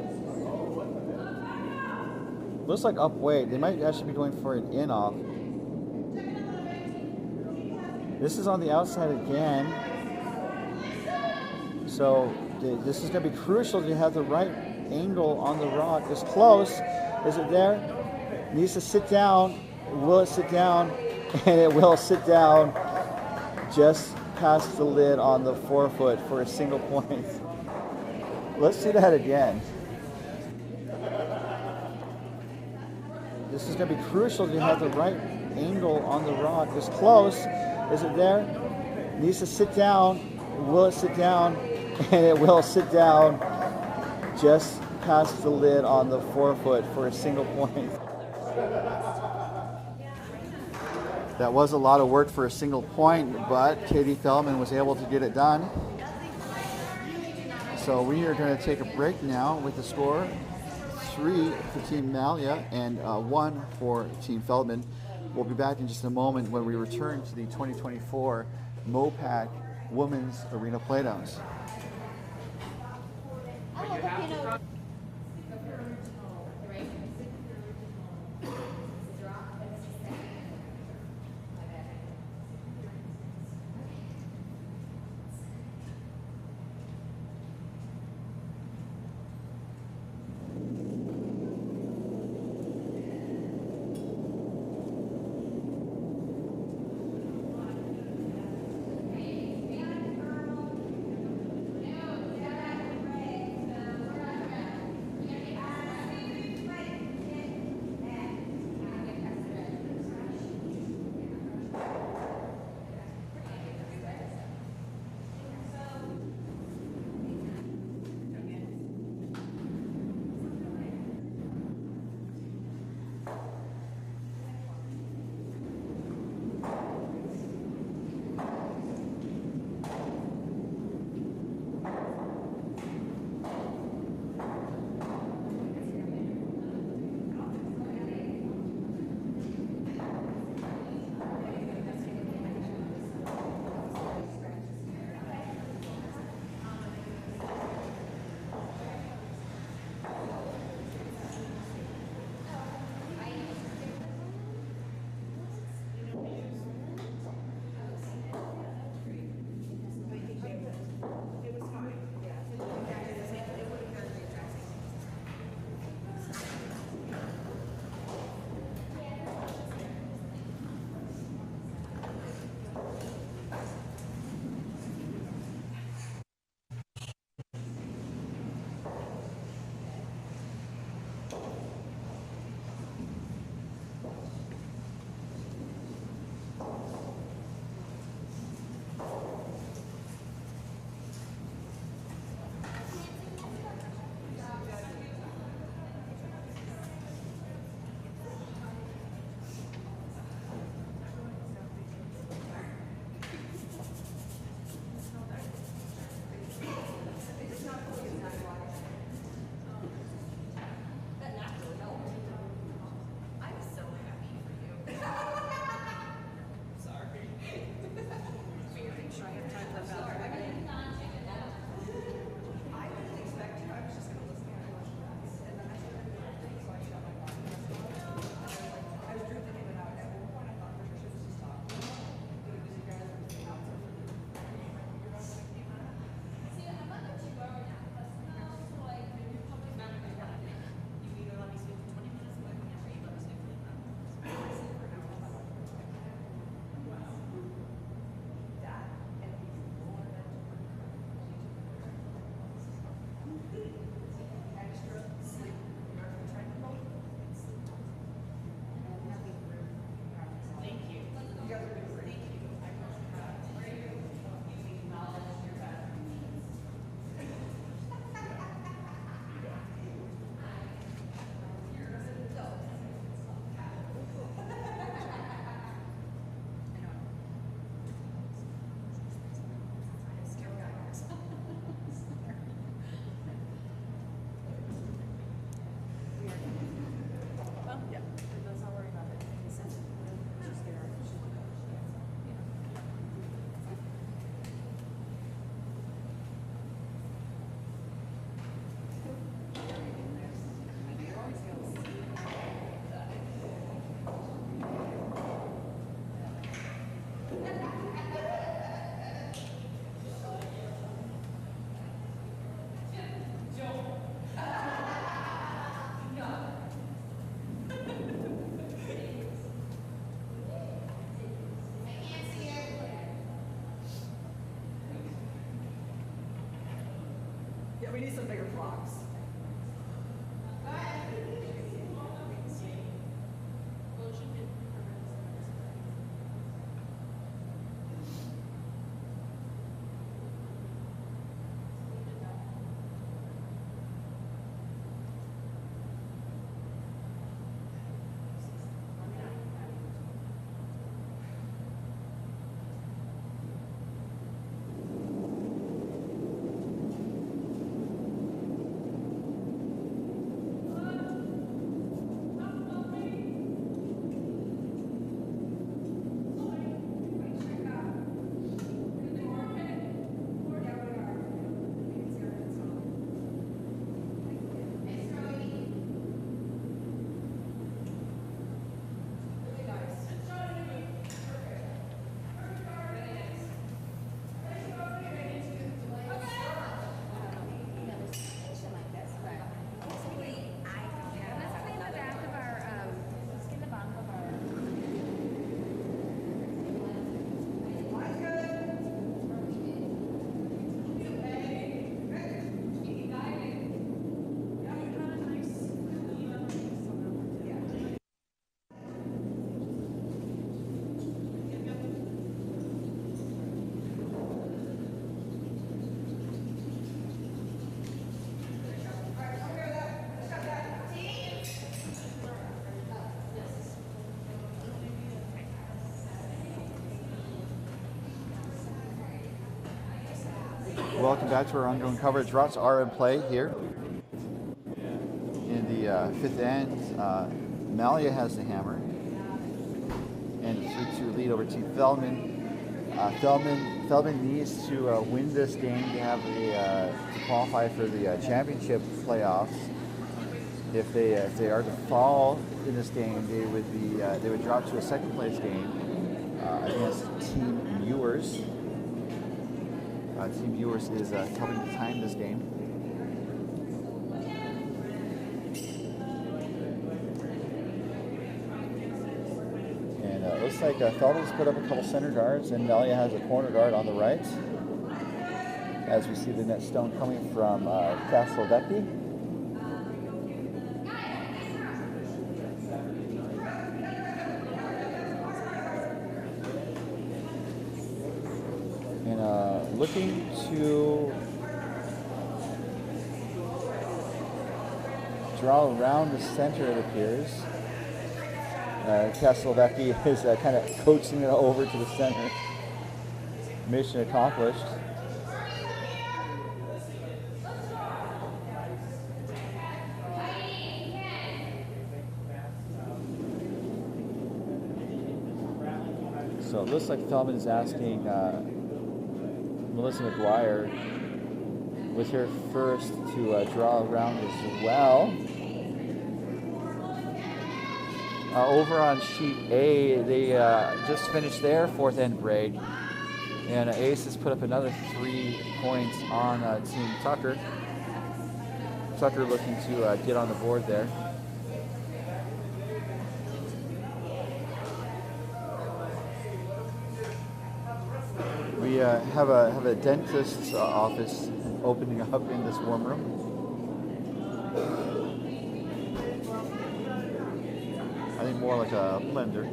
Speaker 1: Looks like up weight. They might actually be going for an in-off. This is on the outside again. So this is going to be crucial to have the right angle on the rock. It's close. Is it there? It needs to sit down. Will it sit down? And it will sit down just past the lid on the 4 foot for a single point. Let's see that again. This is going to be crucial to have the right angle on the rock. It's close. Is it there? It needs to sit down. Will it sit down? And it will sit down just past the lid on the 4 foot for a single point. That was a lot of work for a single point, but Katie Feldman was able to get it done. So we are going to take a break now with the score 3 for Team Malia and 1 for Team Feldman. We'll be back in just a moment when we return to the 2024 MoPac Women's Arena Playdowns.
Speaker 3: need some bigger blocks.
Speaker 1: Welcome back to our ongoing coverage. Routes are in play here. In the fifth end, Malia has the hammer. And a 3-2 lead over Team Feldman. Feldman needs to win this game to have to qualify for the championship playoffs. If they are to fall in this game, they would drop to a second place game against Team Ewers. Team Ewers is helping to time this game. And it looks like Feldman's put up a couple center guards, and Malia has a corner guard on the right. As we see the net stone coming from Castelvecchi. Looking to draw around the center, it appears. Castelvecchi is kind of coaxing it over to the center. Mission accomplished. So it looks like Feldman is asking Melissa McGuire with her first to draw around as well. Over on sheet A, they just finished their fourth end break, and Asis put up another 3 points on Team Tucker. Tucker looking to get on the board there. We have a dentist's office opening up in this warm room. I think more like a blender.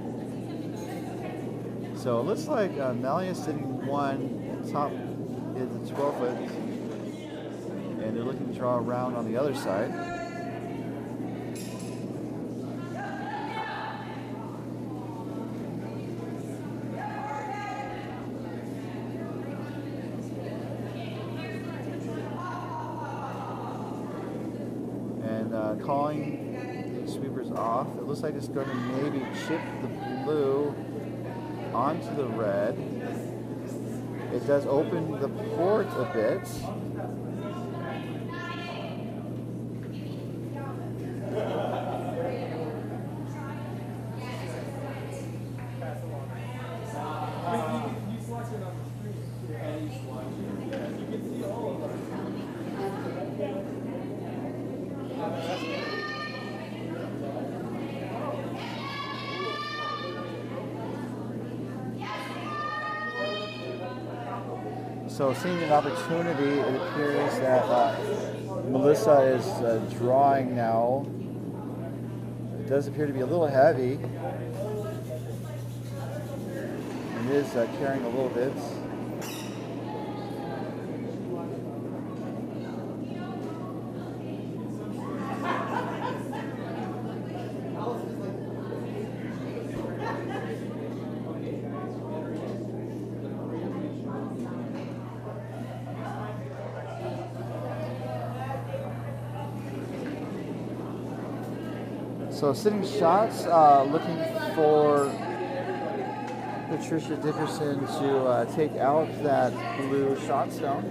Speaker 1: So it looks like Malia is sitting one, top is a 12-foot, and they're looking to draw around on the other side. Calling the sweepers off. It looks like it's going to maybe chip the blue onto the red. It does open the port a bit. So seeing an opportunity, it appears that Melissa is drawing now. It does appear to be a little heavy. It is carrying a little bit. So sitting shots, looking for Patricia Dickerson to take out that blue shot stone.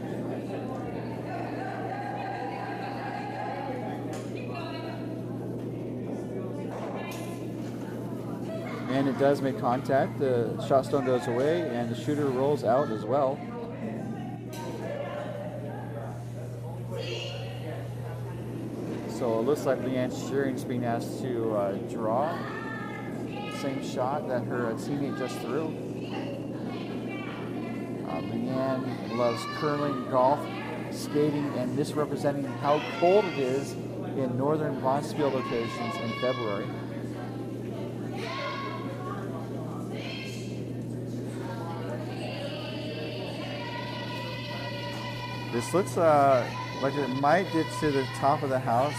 Speaker 1: And it does make contact. The shot stone goes away and the shooter rolls out as well. So it looks like Leanne Shearing's being asked to draw the same shot that her teammate just threw. Leanne loves curling, golf, skating, and misrepresenting how cold it is in northern Bonspiel locations in February. This looks like it might get to the top of the house.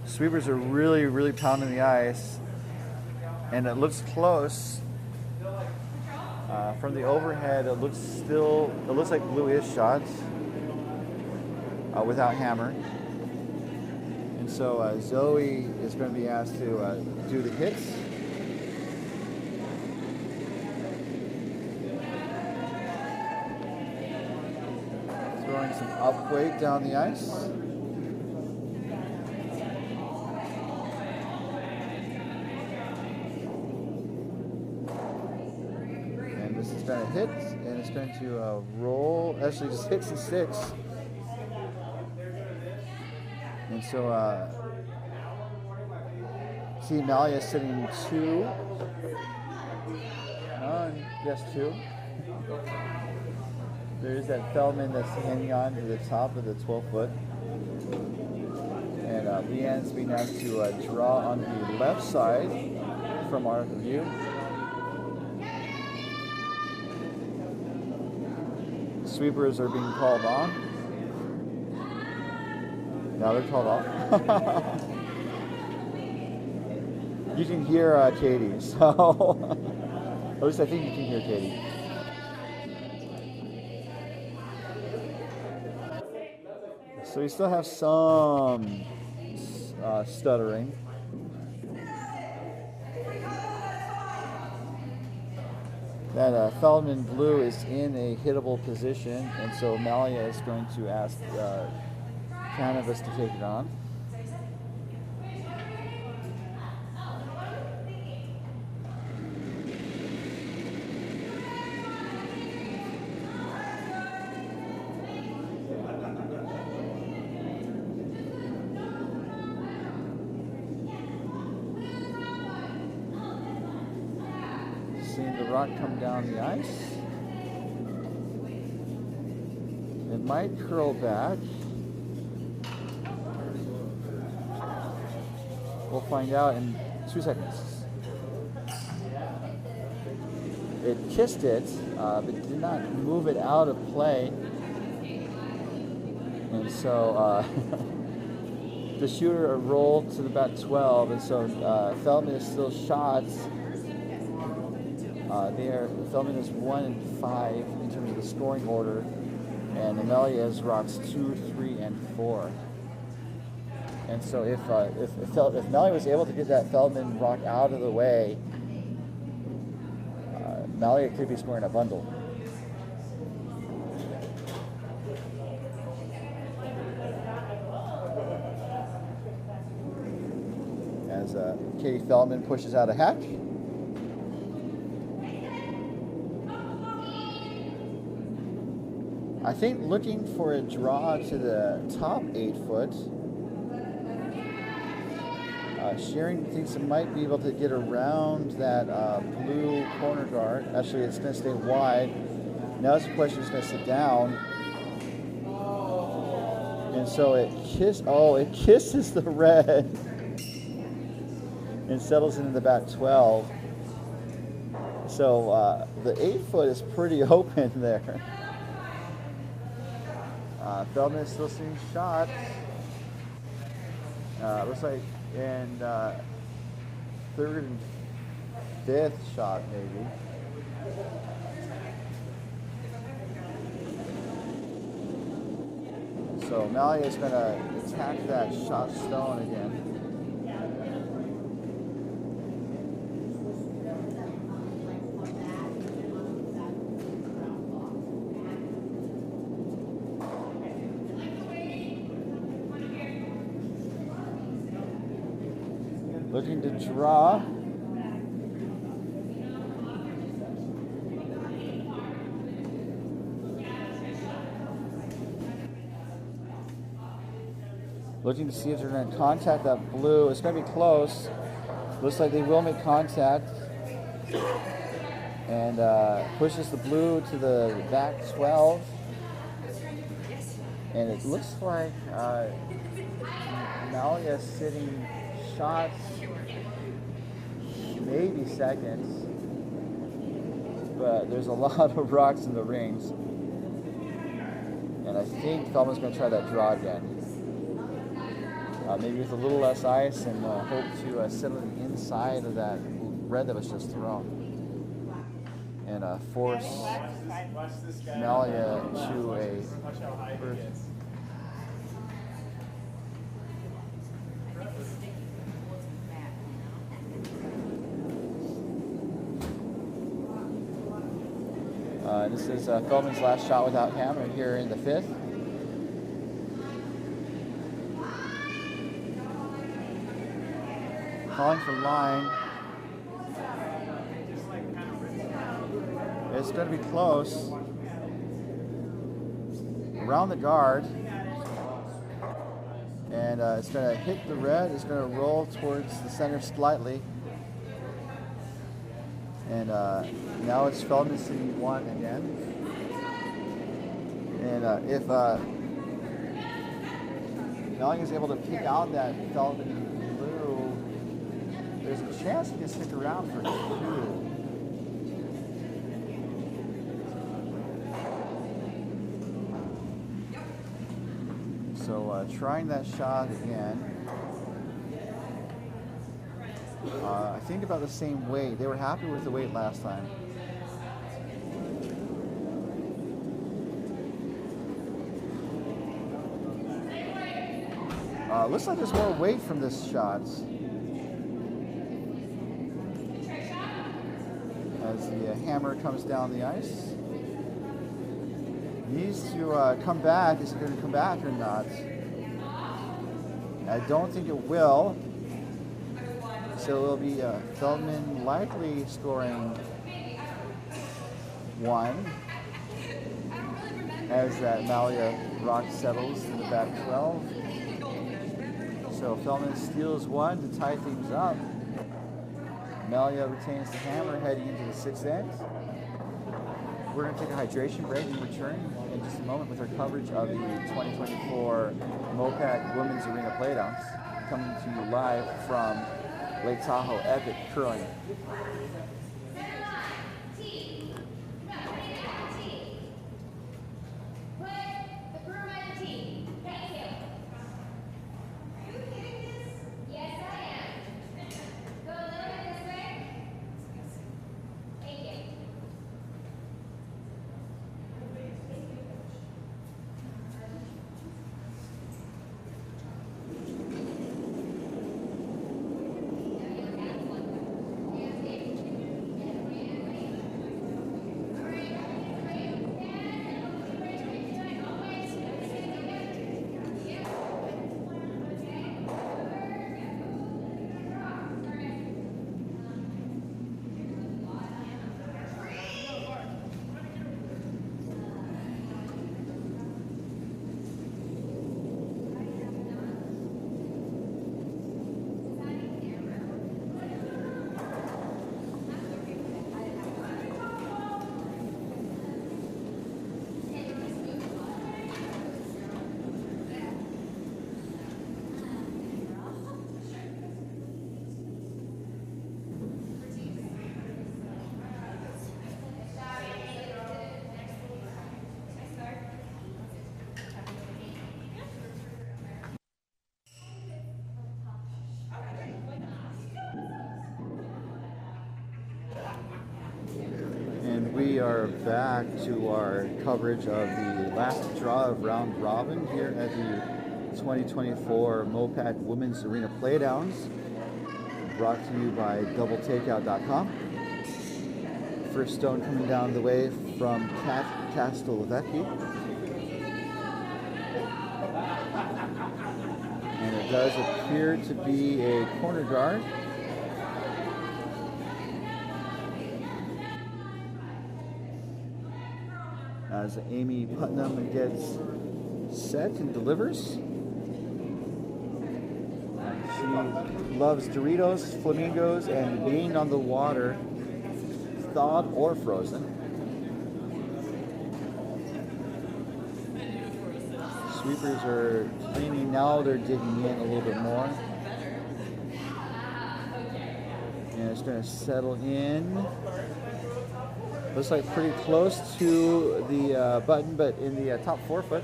Speaker 1: Sweepers are really, really pounding the ice, and it looks close. From the overhead, it looks like blue is shot without hammer. And so Zoe is going to be asked to do the hits. Throwing some up weight down the ice. And this has been a hit, and it's going to roll. Actually, just hits and sticks. And so, see Malia sitting 2. Yes, 2. There's that Feldman that's hanging on to the top of the 12-foot. And Leanne's being asked to draw on the left side from our view. Sweepers are being called on. Now they're called off. You can hear Katie, so at least I think you can hear Katie. So we still have some stuttering. That Feldman blue is in a hittable position, and so Malia is going to ask Canvas to take it on. Seeing the rock come down the ice. It might curl back. We'll find out in 2 seconds. It kissed it, but did not move it out of play. And so the shooter rolled to about 12, and so Feldman is still shot. Feldman is 1 and 5 in terms of the scoring order, and Malia is rocks 2, 3, and 4. And so if Malia was able to get that Feldman rock out of the way, Malia could be scoring a bundle. As Katie Feldman pushes out a hack. I think looking for a draw to the top 8-foot. Shearing thinks it might be able to get around that blue corner guard. Actually, it's going to stay wide. Now it's the question, it's going to sit down. And so it kisses the red and settles into the back 12. So the 8-foot is pretty open there. Feldman is still seeing shots. Looks like in third and fifth shot maybe. So Malia is going to attack that shot stone again. Looking to draw. Looking to see if they're going to contact that blue. It's going to be close. Looks like they will make contact. And pushes the blue to the back 12. And it looks like Malia sitting shots, maybe seconds, but there's a lot of rocks in the rings, and I think Feldman's going to try that draw again, maybe with a little less ice, and hope to settle it inside of that red that was just thrown, and force Malia to a first. This is Feldman's last shot without hammer here in the fifth. Calling for line. It's going to be close. Around the guard. And it's going to hit the red. It's going to roll towards the center slightly. And now it's Feldman sitting 1 again. And if Malia is able to pick out that Feldman blue, there's a chance he can stick around for 2. So trying that shot again. I think about the same weight. They were happy with the weight last time. Looks like there's more weight from this shot. As the hammer comes down the ice. Needs to come back. Is it going to come back or not? I don't think it will. So it'll be Feldman likely scoring 1 as that Malia rock settles in the back 12. So Feldman steals 1 to tie things up. Malia retains the hammer heading into the 6th end. We're going to take a hydration break and return in just a moment with our coverage of the 2024 MoPac Women's Arena Playdowns, coming to you live from Lake Tahoe Epic Curling. we are back to our coverage of the last draw of round robin here at the 2024 MoPac Women's Arena Playdowns, brought to you by doubletakeout.com. First stone coming down the way from Kat Castelvecchi. And it does appear to be a corner guard. As Amy Putnam gets set and delivers. She loves Doritos, flamingos, and being on the water, thawed or frozen. Sweepers are cleaning now, they're digging in a little bit more. And it's going to settle in. Looks like pretty close to the button, but in the top forefoot.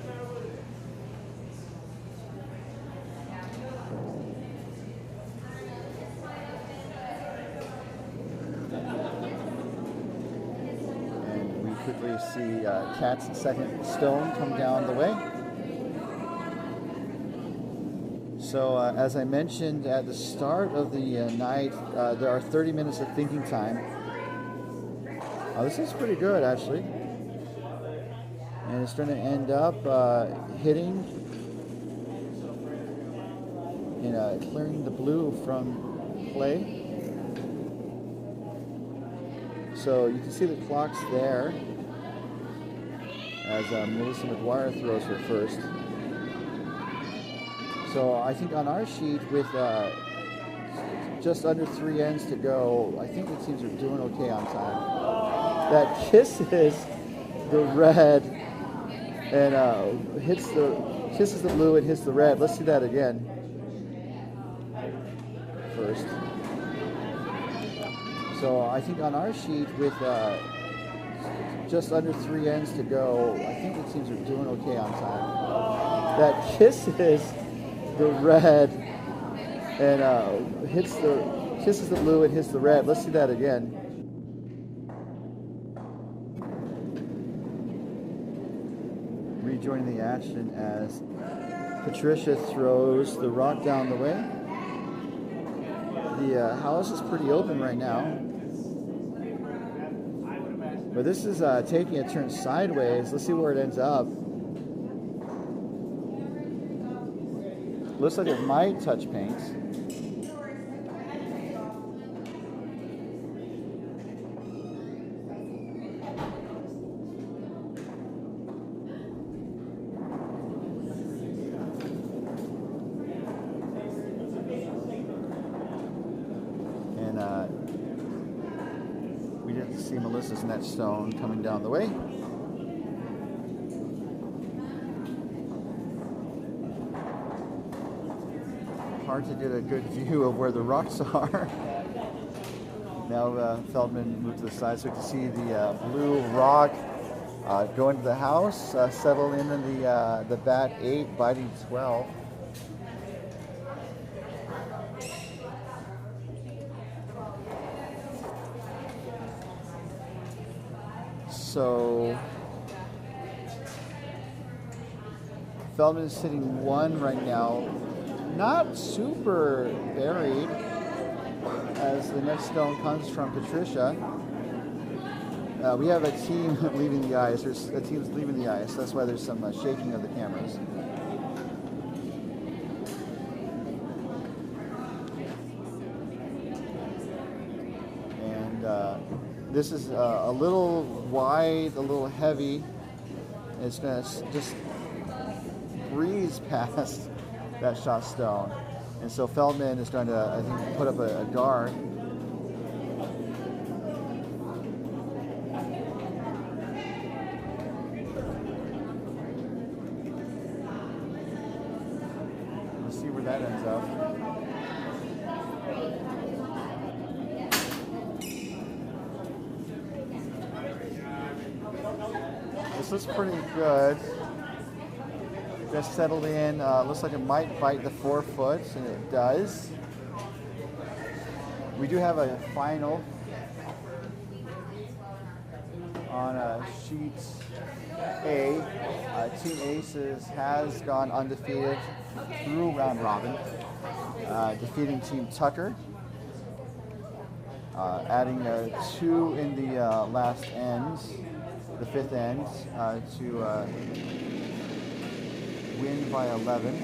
Speaker 1: And we quickly see Kat's second stone come down the way. So as I mentioned at the start of the night, there are 30 minutes of thinking time. This is pretty good, actually. And it's going to end up hitting and clearing the blue from play. So you can see the clocks there as Melissa McGuire throws her first. So I think on our sheet with just under 3 ends to go, I think the teams are doing okay on time. That kisses the red and kisses the blue and hits the red. Let's see that again. First. So I think on our sheet with just under 3 ends to go, I think the teams are doing okay on time. That kisses the red and kisses the blue and hits the red. Let's see that again. Rejoining the action as Patricia throws the rock down the way. The house is pretty open right now, but this is taking a turn sideways. Let's see where it ends up. Looks like it might touch paint. We didn't see Melissa's net stone coming down the way. Hard to get a good view of where the rocks are. Now Feldman moved to the side so we can see the blue rock go into the house, settle in the bat 8, biting 12. So Feldman is sitting 1 right now. Not super buried as the next stone comes from Patricia. We have a team leaving the ice. There's a team's leaving the ice. That's why there's some shaking of the cameras. And this is a little wide, a little heavy. It's going to just breeze past that shot stone. And so Feldman is going to, I think, put up a guard. Let's see where that ends up. This looks pretty good. Just settled in. Looks like it might bite the forefoot, and it does. We do have a final On sheet A, Team Aces has gone undefeated through round robin, defeating Team Tucker, adding 2 in the last end, the 5th end, to win by 11.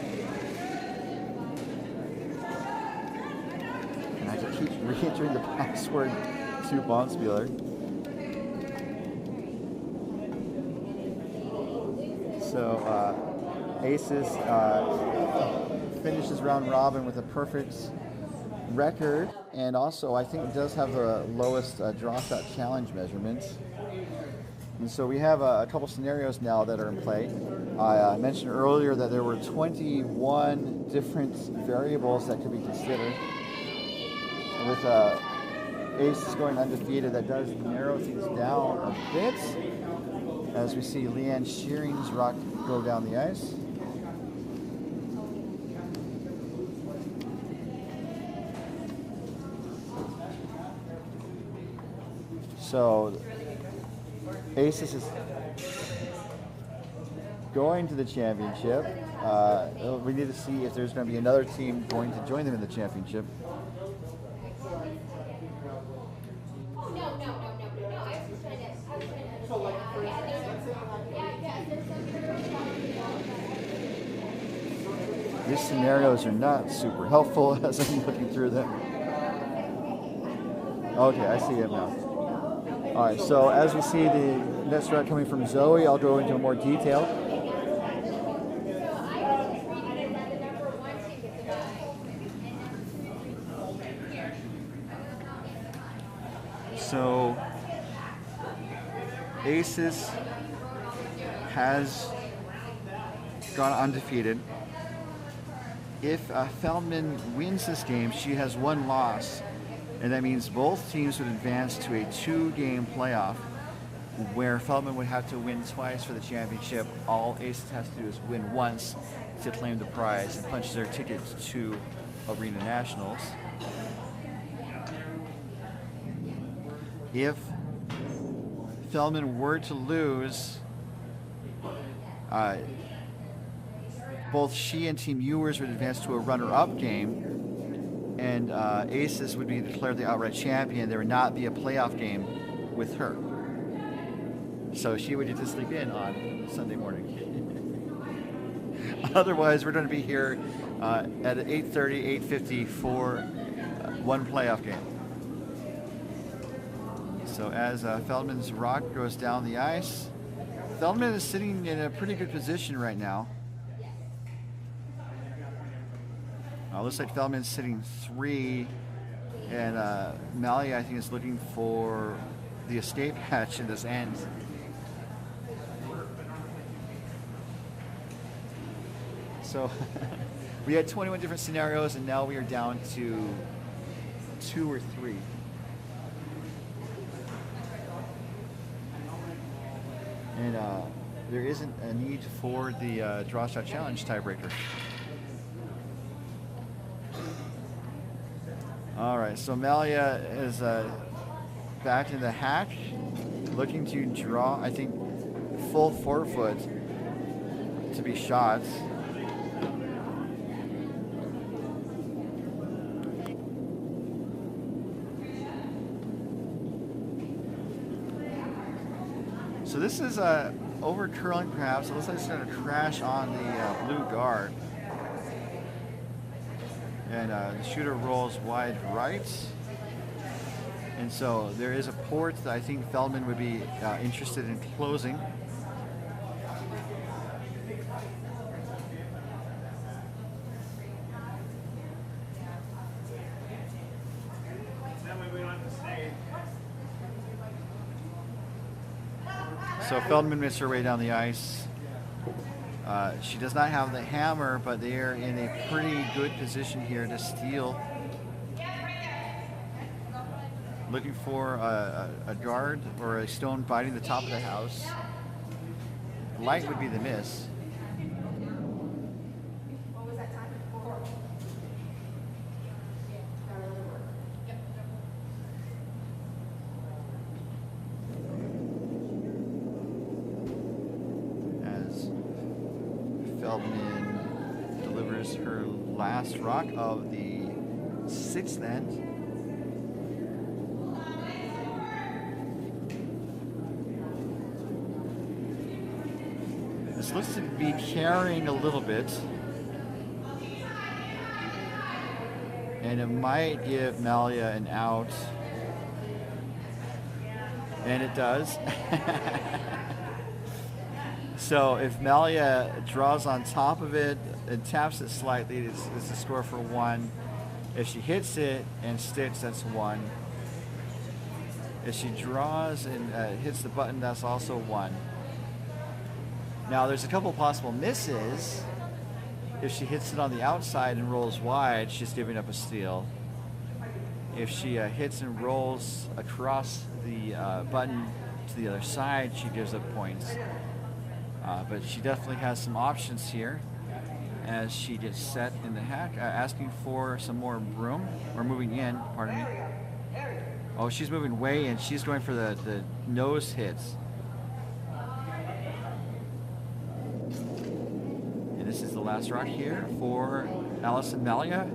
Speaker 1: And I have to keep re-entering the password to Bonspieler. So Asis finishes round robin with a perfect record, and also I think it does have the lowest draw shot challenge measurements. And so we have a couple scenarios now that are in play. I mentioned earlier that there were 21 different variables that could be considered. With Asis going undefeated, that does narrow things down a bit, as we see Leanne Shearing's rock go down the ice. So Asis is going to the championship. We need to see if there's going to be another team going to join them in the championship. These scenarios are not super helpful as I'm looking through them. Okay, I see it now. All right, so as we see the next route coming from Zoe, I'll go into more detail. So Asis has gone undefeated. If Feldman wins this game, she has 1 loss, and that means both teams would advance to a 2-game playoff where Feldman would have to win twice for the championship. All Asis has to do is win once to claim the prize and punch their ticket to Arena Nationals. If Feldman were to lose, both she and Team Ewers would advance to a runner-up game, and Asis would be declared the outright champion. There would not be a playoff game with her. So she would get to sleep in on Sunday morning. Otherwise, we're going to be here at 8:30, 8:50 for one playoff game. So as Feldman's rock goes down the ice, Feldman is sitting in a pretty good position right now. Looks like Feldman's sitting 3, and Malia, I think, is looking for the escape hatch in this end. So we had 21 different scenarios, and now we are down to 2 or 3. And there isn't a need for the draw shot challenge tiebreaker. All right, so Malia is back in the hack, looking to draw, I think, full 4-foot to be shot. So this is over curling perhaps. It looks like it's going to crash on the blue guard. And the shooter rolls wide right. And so there is a port that I think Feldman would be interested in closing. So Feldman makes her way down the ice. She does not have the hammer, but they are in a pretty good position here to steal. Looking for a guard or a stone biting the top of the house. Light would be the miss. Feldman delivers her last rock of the 6th end. This looks to be carrying a little bit. And it might give Malia an out. And it does. So if Malia draws on top of it and taps it slightly, it's a score for 1. If she hits it and sticks, that's 1. If she draws and hits the button, that's also 1. Now there's a couple possible misses. If she hits it on the outside and rolls wide, she's giving up a steal. If she hits and rolls across the button to the other side, she gives up points. But she definitely has some options here as she gets set in the hack, asking for some more room, or moving in, pardon me. Oh, she's moving way in. She's going for the nose hits. And this is the last rock here for Allison Malia.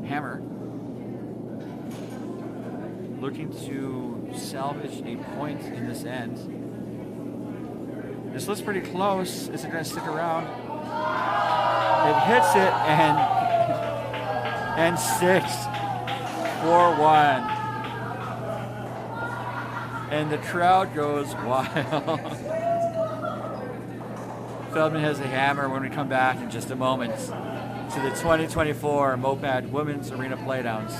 Speaker 1: Hammer. Looking to salvage a point in this end. This looks pretty close. Is it going to stick around? It hits it and sticks. 4-1. And the crowd goes wild. Feldman has a hammer when we come back in just a moment to the 2024 MoPac Women's Arena Playdowns.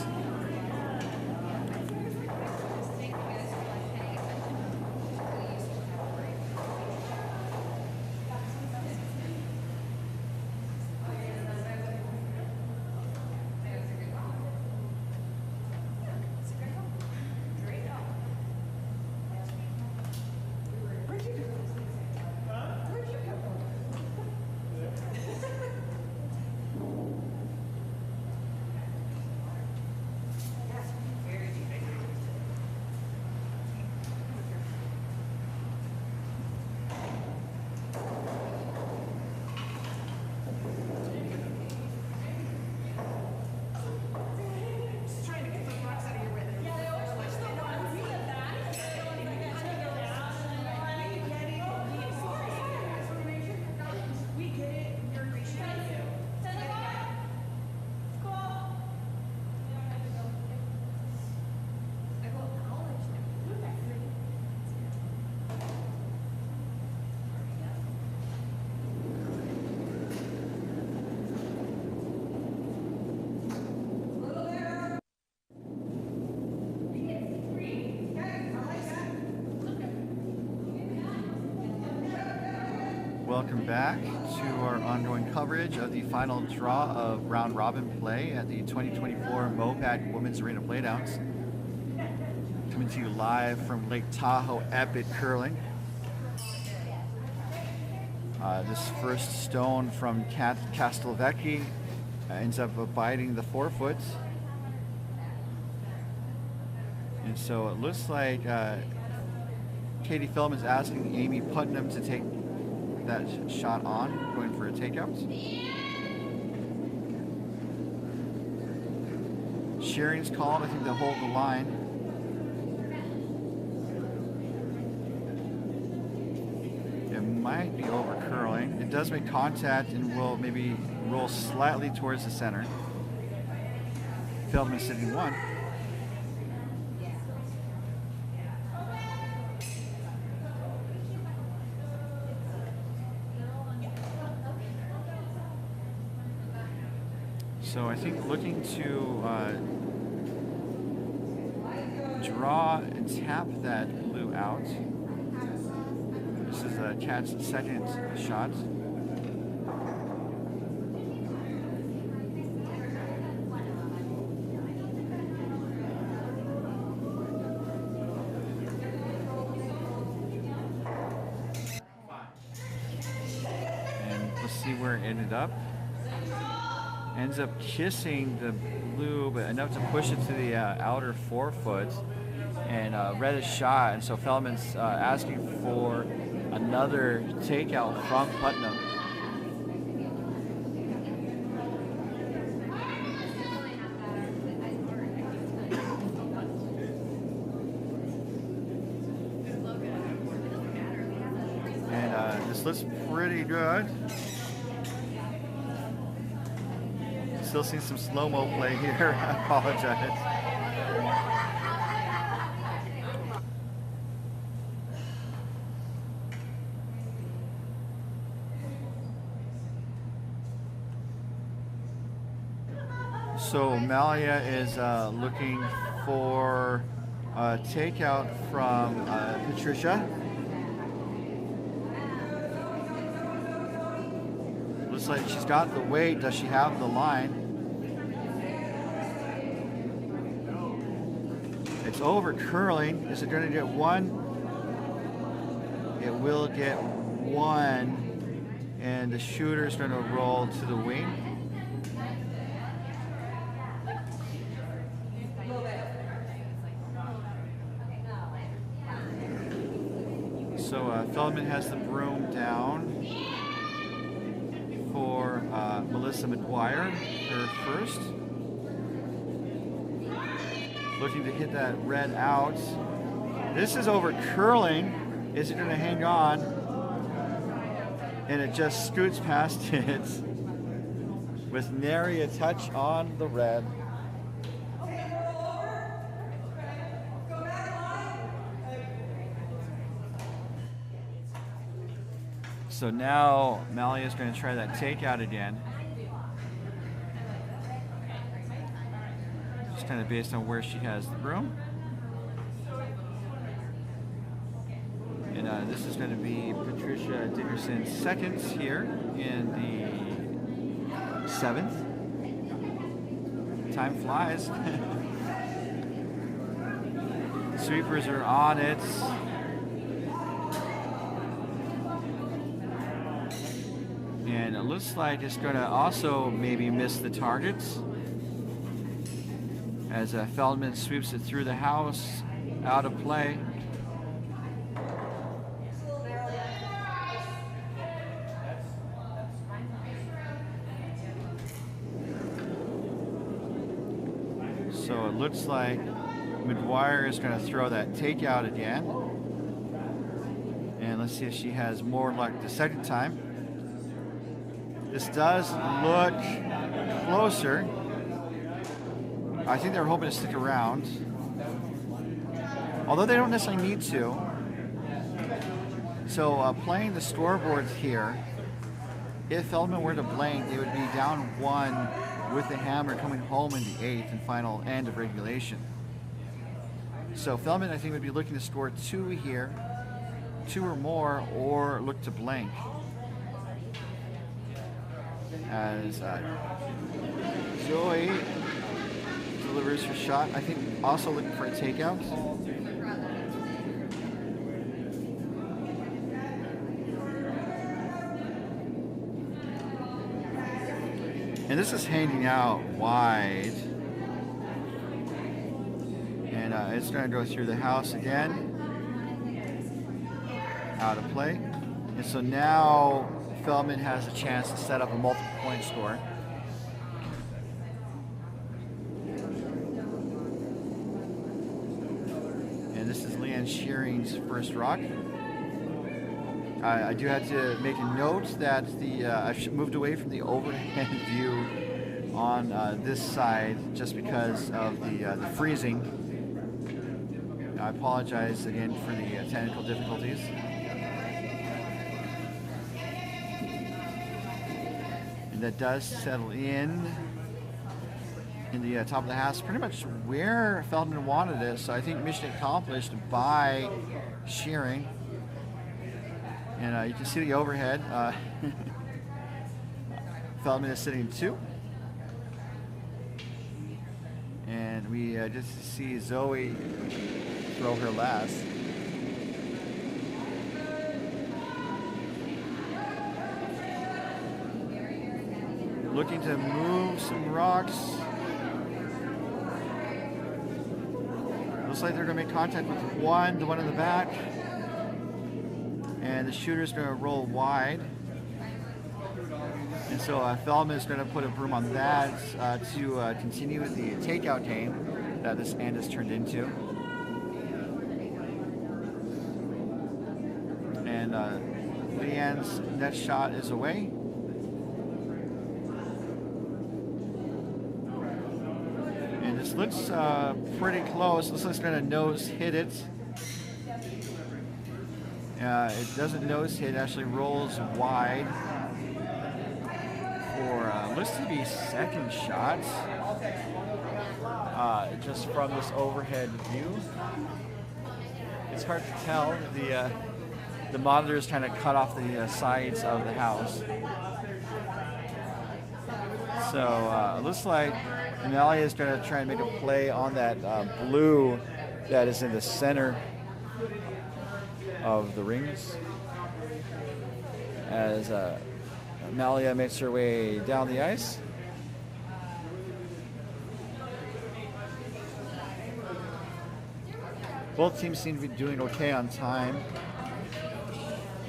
Speaker 1: Welcome back to our ongoing coverage of the final draw of round robin play at the 2024 MoPac Women's Arena Playdowns. Coming to you live from Lake Tahoe Epic Curling. This first stone from Castelvecchi ends up biting the 4-foot. And so it looks like Katie Feldman's asking Amy Putnam to take that shot on, going for a takeout. Shearing's called, I think they'll hold the line. It might be over curling. It does make contact and will maybe roll slightly towards the center. Feldman sitting 1. So I think looking to draw and tap that blue out. This is Kat's second shot. And let's see where it ended up. Ends up kissing the blue, but enough to push it to the outer 4-foot and read a shot. And so Feldman's asking for another takeout from Putnam. looks pretty good. Still seeing some slow-mo play here. I apologize. So Malia is looking for a takeout from Patricia. Looks like she's got the weight. Does she have the line? It's over curling. Is it going to get one? It will get one. And the shooter's going to roll to the wing. So Feldman has the broom down for Melissa McGuire, her first. Looking to hit that red out. This is over curling. Is it going to hang on? And it just scoots past it with nary a touch on the red. So now Malia is going to try that takeout again. Just kind of based on where she has the broom. And this is going to be Patricia Dickerson's second here in the 7th. Time flies. Sweepers are on it. And it looks like it's going to also maybe miss the targets as Feldman sweeps it through the house, out of play. So it looks like McGuire is going to throw that takeout again. And let's see if she has more luck the second time. This does look closer. I think they're hoping to stick around. Although they don't necessarily need to. So playing the scoreboards here, if Feldman were to blank, they would be down 1 with the hammer coming home in the 8th and final end of regulation. So Feldman, I think, would be looking to score 2 here, 2 or more, or look to blank. As Zoe delivers her shot, I think also looking for a takeout. And this is hanging out wide. And it's going to go through the house again. Out of play. And so now Feldman has a chance to set up a multiple point score. And this is Leanne Shearing's first rock. I do have to make a note that I've moved away from the overhead view on this side just because of the freezing. I apologize again for the technical difficulties. And that does settle in the top of the house, pretty much where Feldman wanted it. So I think mission accomplished by Shearing. And you can see the overhead. Feldman is sitting 2. And we just see Zoe throw her last. Looking to move some rocks. Looks like they're going to make contact with the one in the back. And the shooter's going to roll wide. And so Feldman is going to put a broom on that to continue the takeout game that this end has turned into. And Leanne Leanne's next shot is away. And this looks pretty close. Looks like it's going to nose hit it. It doesn't nose hit, it actually rolls wide for looks to be second shot. Just from this overhead view, it's hard to tell. The monitor is kind of cut off the sides of the house. So it looks like Malia is going to try and make a play on that blue that is in the center of the rings. As Malia makes her way down the ice. Both teams seem to be doing okay on time,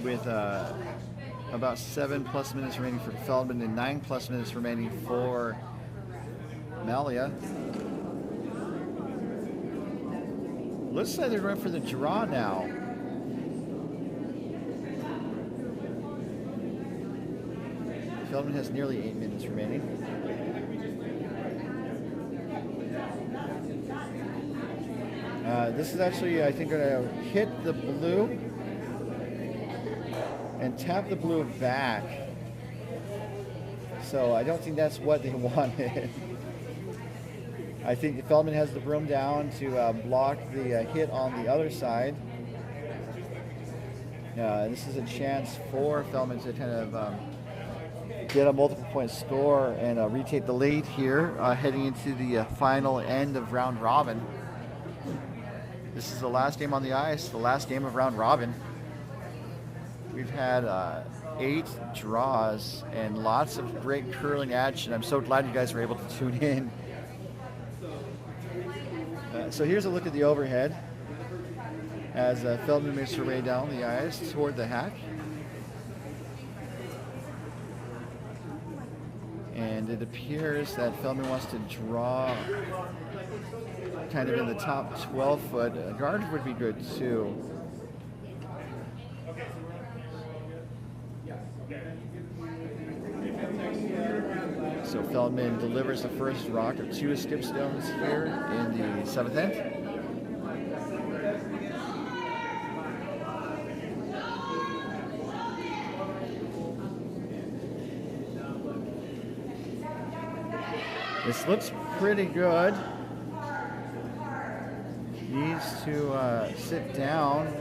Speaker 1: with about 7+ minutes remaining for Feldman and 9+ minutes remaining for Malia. Looks like they're going for the draw now. Feldman has nearly 8 minutes remaining. This is actually, I think, going to hit the blue and tap the blue back. So I don't think that's what they wanted. I think Feldman has the broom down to block the hit on the other side. This is a chance for Feldman to kind of get a multiple point score and retake the lead here, heading into the final end of round robin. This is the last game on the ice, the last game of round robin. We've had 8 draws and lots of great curling action. I'm so glad you guys were able to tune in. So here's a look at the overhead as Feldman makes her way down the ice toward the hack. And it appears that Feldman wants to draw kind of in the top 12 foot. A guard would be good too. So Feldman delivers the first rock of 2 skip stones here in the 7th end. This looks pretty good. Needs to sit down,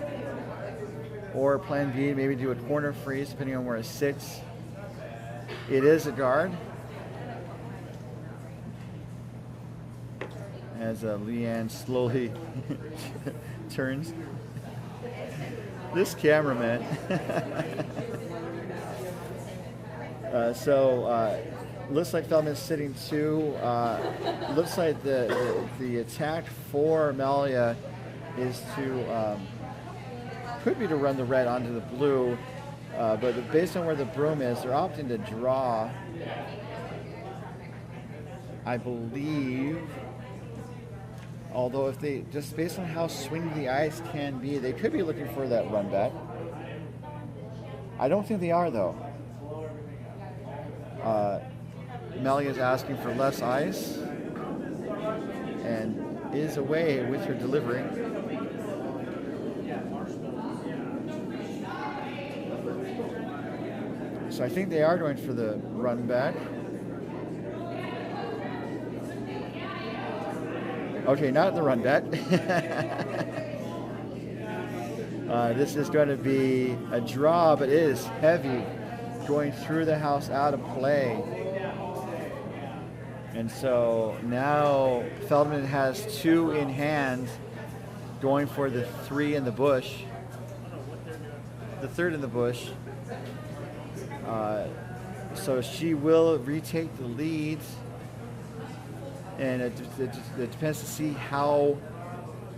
Speaker 1: or plan B, maybe do a corner freeze depending on where it sits. It is a guard. As Leanne slowly turns. This cameraman. Looks like Feldman's sitting 2. Looks like the attack for Malia is to could be to run the red onto the blue, but based on where the broom is, they're opting to draw. I believe. Although if they, just based on how swingy the ice can be, they could be looking for that run back. I don't think they are though. Malia is asking for less ice and is away with her delivery. So I think they are going for the run back. Okay, not the run back. This is going to be a draw, but it is heavy, going through the house out of play. And so now Feldman has 2 in hand, going for the 3 in the bush, the 3rd in the bush. So she will retake the lead. And it depends to see how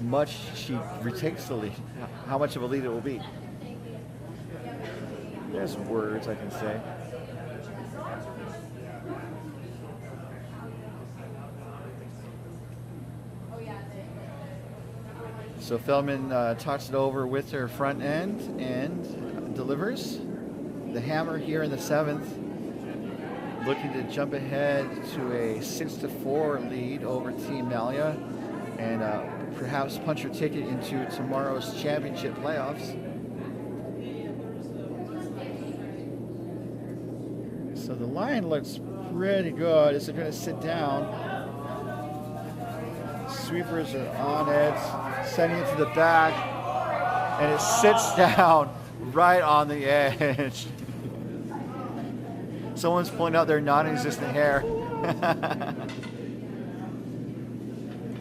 Speaker 1: much she retakes the lead, how much of a lead it will be. There's words I can say. So Feldman talks it over with her front end and delivers. the hammer here in the 7th, looking to jump ahead to a 6-4 lead over Team Malia, and perhaps punch her ticket into tomorrow's championship playoffs. So the line looks pretty good. Is it going to sit down? Sweepers are on it, sending it to the back, and it sits down right on the edge. Someone's pulling out their non-existent hair.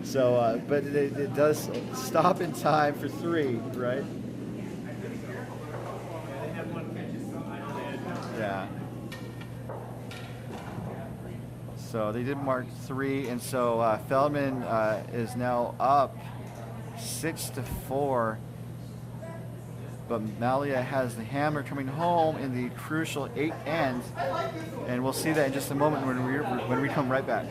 Speaker 1: So, but it does stop in time for 3, right? Yeah. So they did mark 3, and so Feldman is now up 6-4. But Malia has the hammer coming home in the crucial 8th end, and we'll see that in just a moment when we come right back.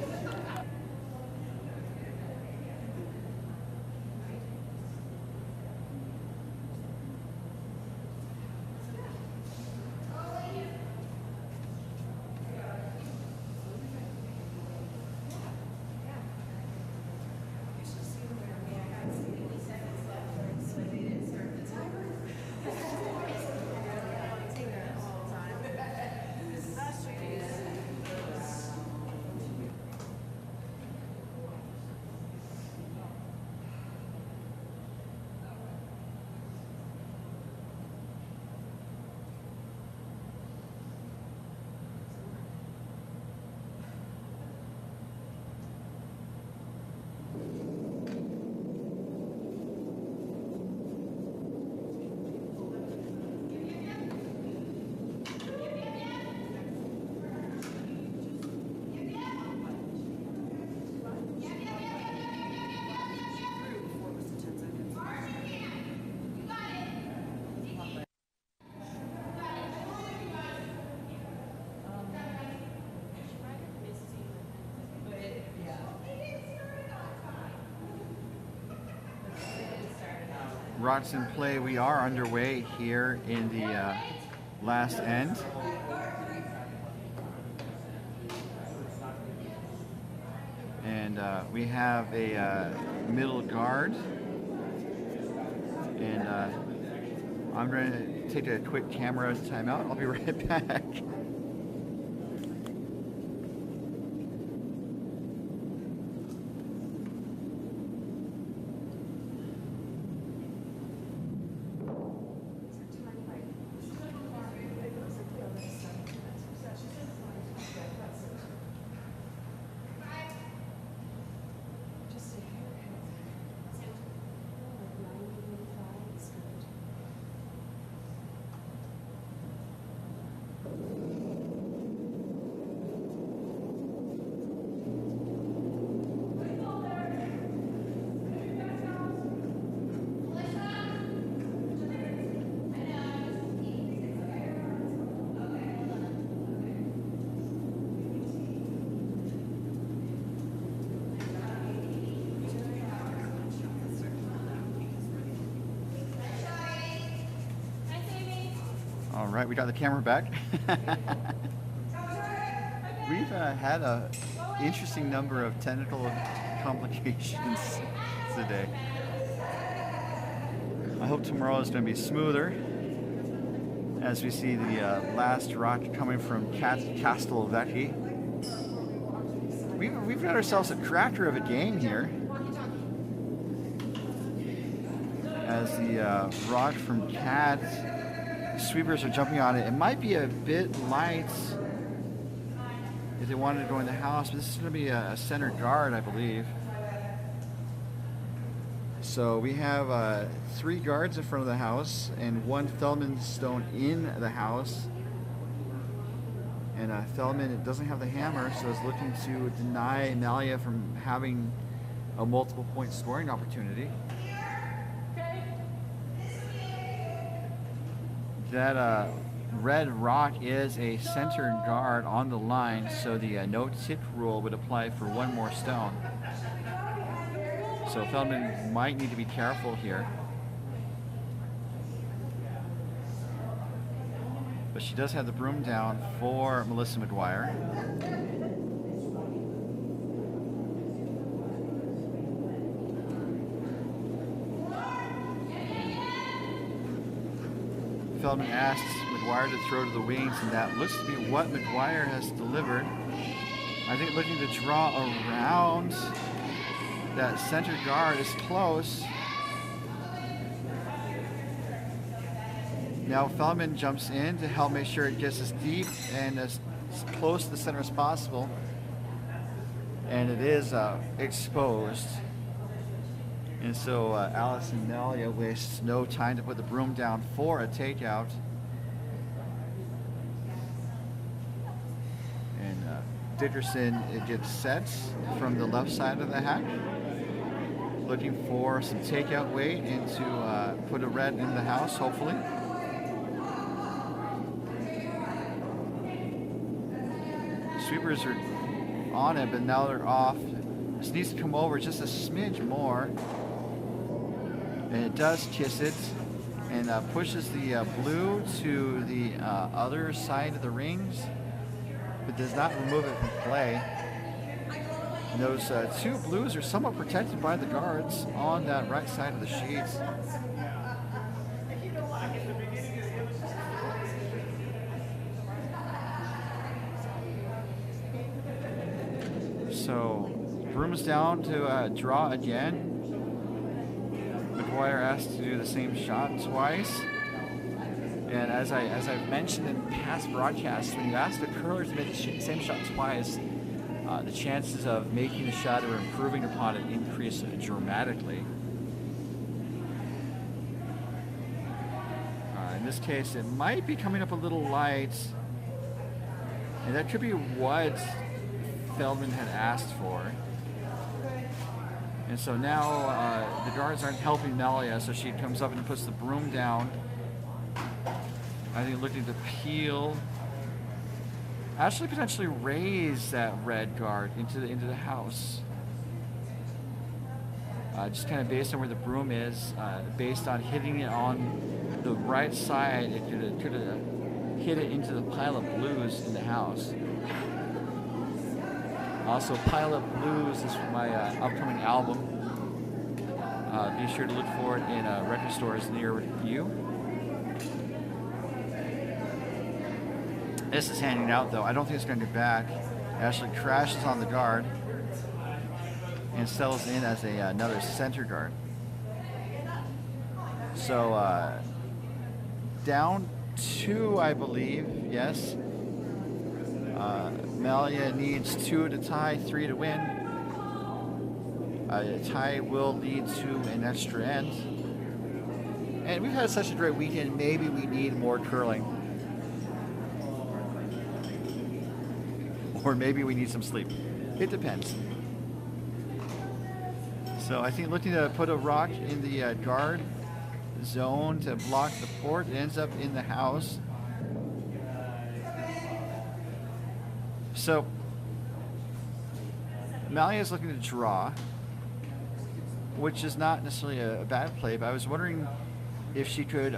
Speaker 1: Rocks in play. We are underway here in the last end. And we have a middle guard. And I'm going to take a quick camera timeout. I'll be right back. All right, we got the camera back. We've had an interesting number of technical complications today. I hope tomorrow is going to be smoother as we see the last rock coming from Castelvecchi. We've got ourselves a tractor of a game here as the rock from Cat sweepers are jumping on it. It might be a bit light if they wanted to go in the house, but this is going to be a center guard, I believe. So we have 3 guards in front of the house and 1 Feldman stone in the house. And Feldman doesn't have the hammer, so is looking to deny Malia from having a multiple point scoring opportunity. That red rock is a center guard on the line, so the no tick rule would apply for 1 more stone. So Feldman might need to be careful here. But she does have the broom down for Melissa McGuire. Feldman asks McGuire to throw to the wings, and that looks to be what McGuire has delivered. I think looking to draw around that center guard is close. Now Feldman jumps in to help make sure it gets as deep and as close to the center as possible. And it is exposed. And so Alice and Malia wastes no time to put the broom down for a takeout. And Dickerson, it gets set from the left side of the hack, looking for some takeout weight and to put a red in the house, hopefully. Sweepers are on it, but now they're off. This needs to come over just a smidge more. And it does kiss it and pushes the blue to the other side of the rings, but does not remove it from play. And those two blues are somewhat protected by the guards on that right side of the sheets. So broom is down to draw again. McGuire asked to do the same shot twice. And as I've mentioned in past broadcasts, when you ask the curler to make the same shot twice, the chances of making the shot or improving upon it increase dramatically. In this case, it might be coming up a little light. And that could be what Feldman had asked for. And so now the guards aren't helping Malia, so she comes up and puts the broom down. I think looking to peel, actually potentially raise that red guard into the house. Just kind of based on where the broom is, based on hitting it on the right side, it could have hit it into the pile of blues in the house. Also, Pile of Blues is from my upcoming album. Be sure to look for it in record stores near you. This is handing out, though. I don't think it's going to be back. It actually crashes on the guard and settles in as another center guard. So, down 2, I believe, yes. Malia needs 2 to tie, 3 to win. A tie will lead to an extra end. And we've had such a great weekend, maybe we need more curling. Or maybe we need some sleep. It depends. So I think looking to put a rock in the guard zone to block the port, it ends up in the house. So Malia is looking to draw, which is not necessarily a bad play, but I was wondering if she could,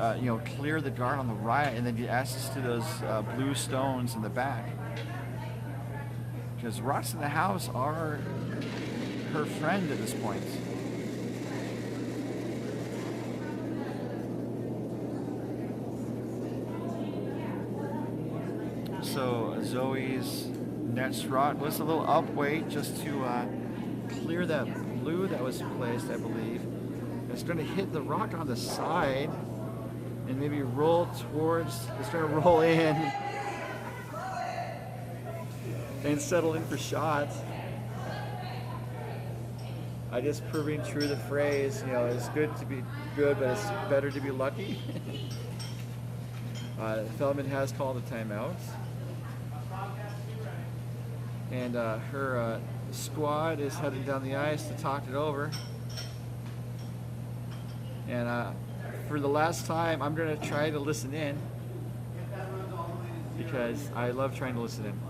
Speaker 1: clear the guard on the right and then get access to those blue stones in the back. Because rocks in the house are her friend at this point. So Zoe's next rock was a little up weight just to clear that blue that was placed, I believe. It's going to hit the rock on the side and maybe roll towards, it's going to roll in and settle in for shots. I guess proving true the phrase, it's good to be good, but it's better to be lucky. Feldman has called a timeout. And her squad is heading down the ice to talk it over. And for the last time, I'm going to try to listen in because I love trying to listen in.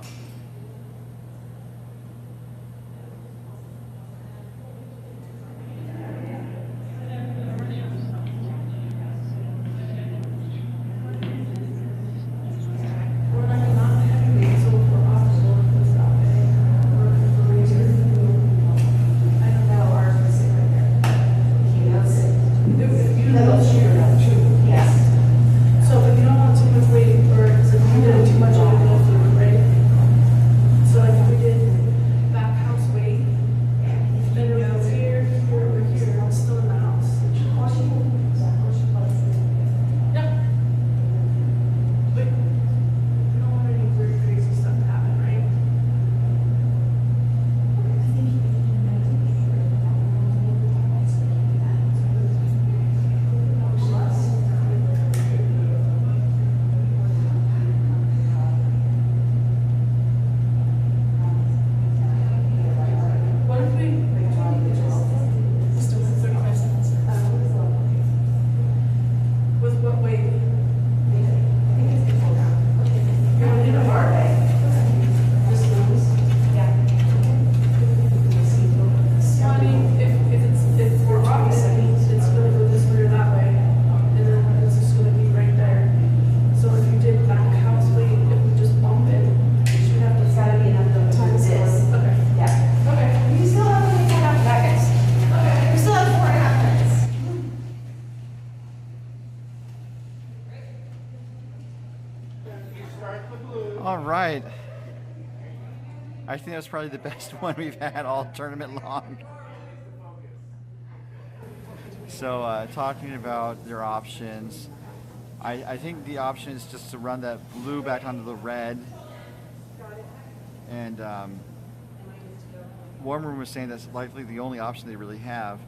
Speaker 1: I think that's probably the best one we've had all tournament long. So talking about their options, I think the option is just to run that blue back onto the red. And Warm Room was saying that's likely the only option they really have.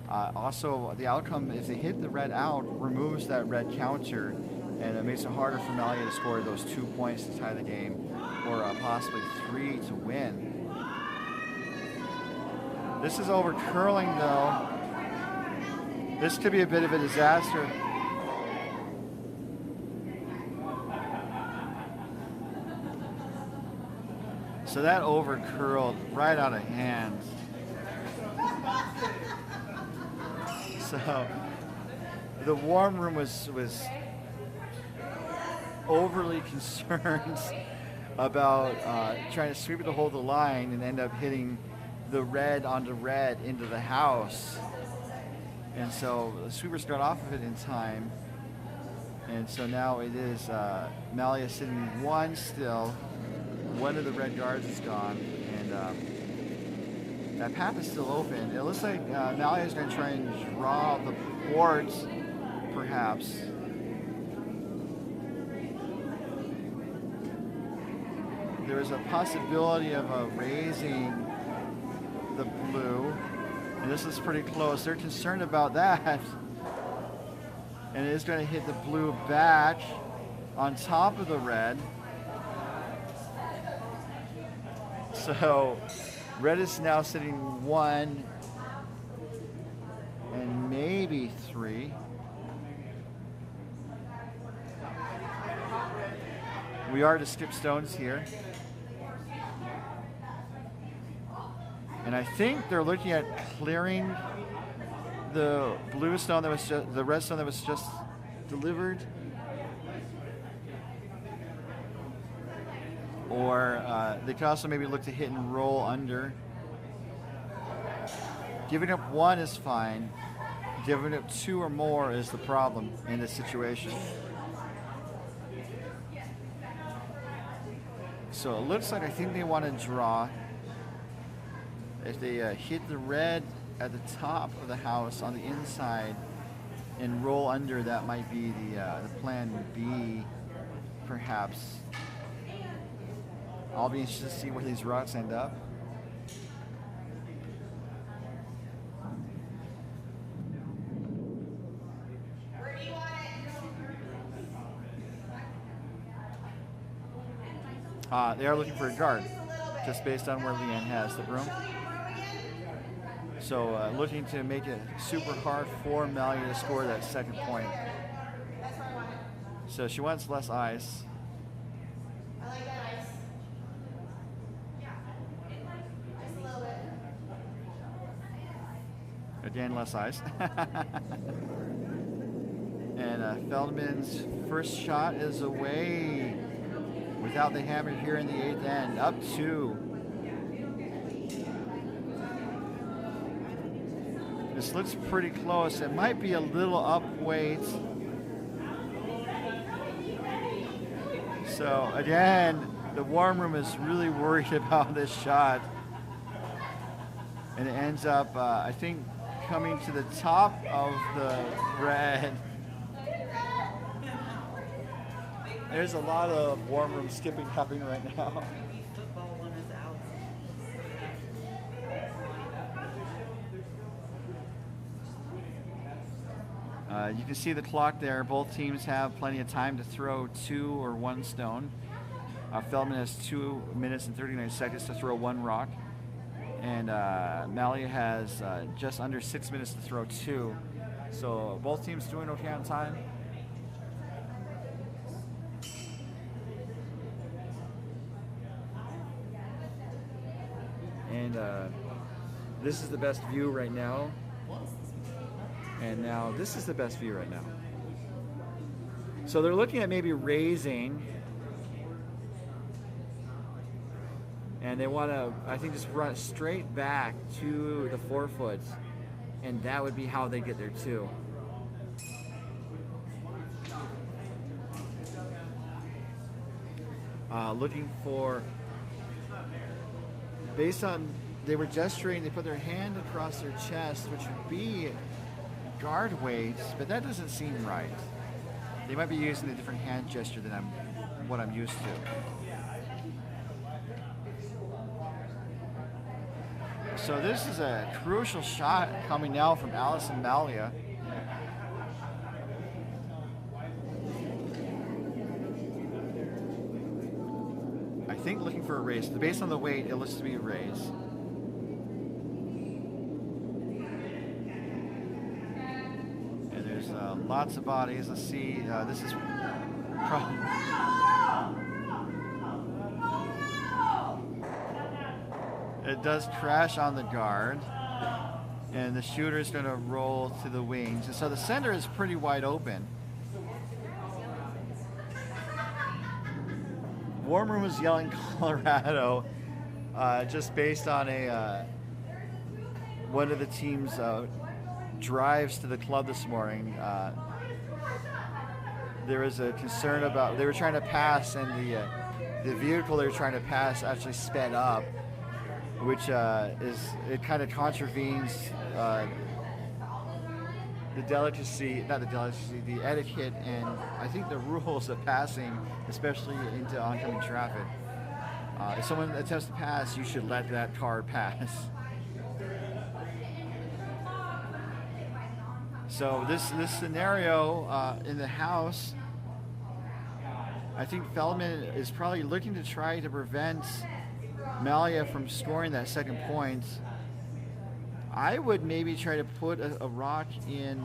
Speaker 1: Also, the outcome, if they hit the red out, removes that red counter, and it makes it harder for Malia to score those 2 points to tie the game, or possibly 3 to win. This is over curling, though. This could be a bit of a disaster. So that over curled right out of hand. So the Warm Room was overly concerned about trying to sweep it to hold the line and end up hitting the red onto red into the house. And so the sweepers got off of it in time. And so now it is Malia sitting 1 still. One of the red guards is gone, and that path is still open. It looks like Malia is going to try and draw the boards, perhaps. There is a possibility of raising the blue, and this is pretty close. They're concerned about that, and it is going to hit the blue back on top of the red. So red is now sitting 1 and maybe 3. We are to skip stones here. And I think they're looking at clearing the blue stone that was just, the red stone that was just delivered. Or they could also maybe look to hit and roll under. Giving up 1 is fine. Giving up 2 or more is the problem in this situation. So it looks like I think they want to draw. If they hit the red at the top of the house on the inside and roll under, that might be the plan B, perhaps. I'll be interested to see where these rocks end up. They are looking for a guard, just based on where Leanne has the broom. So looking to make it super hard for Malia to score that second point. So she wants less ice. Again, less ice. And Feldman's first shot is away without the hammer here in the 8th end. Up 2. This looks pretty close. It might be a little up weight. So again, the Warm Room is really worried about this shot. And it ends up, I think, coming to the top of the red. There's a lot of Warm Room skipping happening right now. You can see the clock there. Both teams have plenty of time to throw 2 or 1 stone. Feldman has 2 minutes and 39 seconds to throw 1 rock. And Malia has just under 6 minutes to throw 2. So both teams doing okay on time. And this is the best view right now. And now this is the best view right now. So they're looking at maybe raising. And they want to, I think, just run straight back to the 4 foot. And that would be how they get there too. Looking for based on, they were gesturing, they put their hand across their chest, which would be guard weight, but that doesn't seem right. They might be using a different hand gesture than what I'm used to. So this is a crucial shot coming now from Asis and Malia. I think looking for a raise. Based on the weight, it looks to be a raise. And there's lots of bodies. Let's see. This is probably... It does crash on the guard, and the shooter is going to roll to the wings. And so the center is pretty wide open. Warm Room is yelling Colorado, just based on one of the team's drives to the club this morning. There was a concern about, they were trying to pass, and the vehicle they were trying to pass actually sped up, which it kind of contravenes the etiquette, and I think the rules of passing, especially into oncoming traffic. If someone attempts to pass, you should let that car pass. So this scenario in the house, I think Feldman is probably looking to try to prevent Malia from scoring that second point. I would maybe try to put a rock in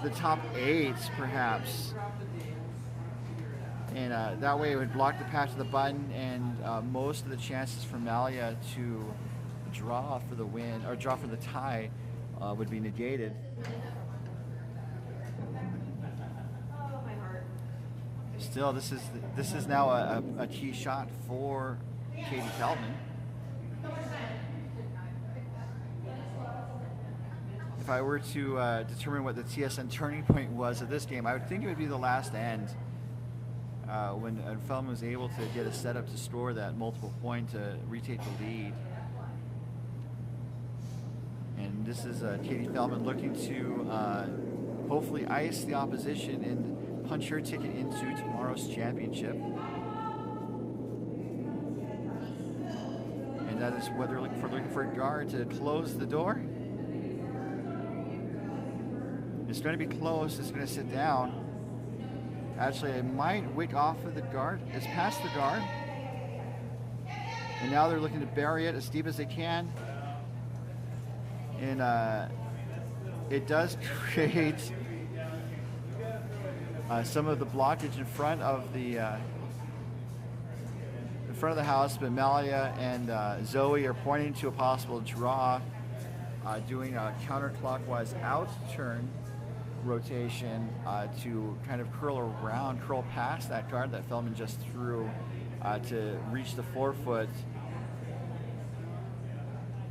Speaker 1: the top 8, perhaps. And that way it would block the path to the button, and most of the chances for Malia to draw for the win, or draw for the tie, would be negated. Still, this is now a key shot for Katie Feldman. If I were to determine what the TSN turning point was of this game, I would think it would be the last end, when Feldman was able to get a setup to score that multiple point to retake the lead. And this is Katie Feldman looking to hopefully ice the opposition and punch her ticket into tomorrow's championship. And that is what they're looking for a guard to close the door. It's going to be close. It's going to sit down. Actually, it might wick off of the guard. It's past the guard. And now they're looking to bury it as deep as they can. And it does create some of the blockage in front of the house, but Malia and Zoe are pointing to a possible draw, doing a counterclockwise out turn rotation to kind of curl past that guard that Feldman just threw to reach the forefoot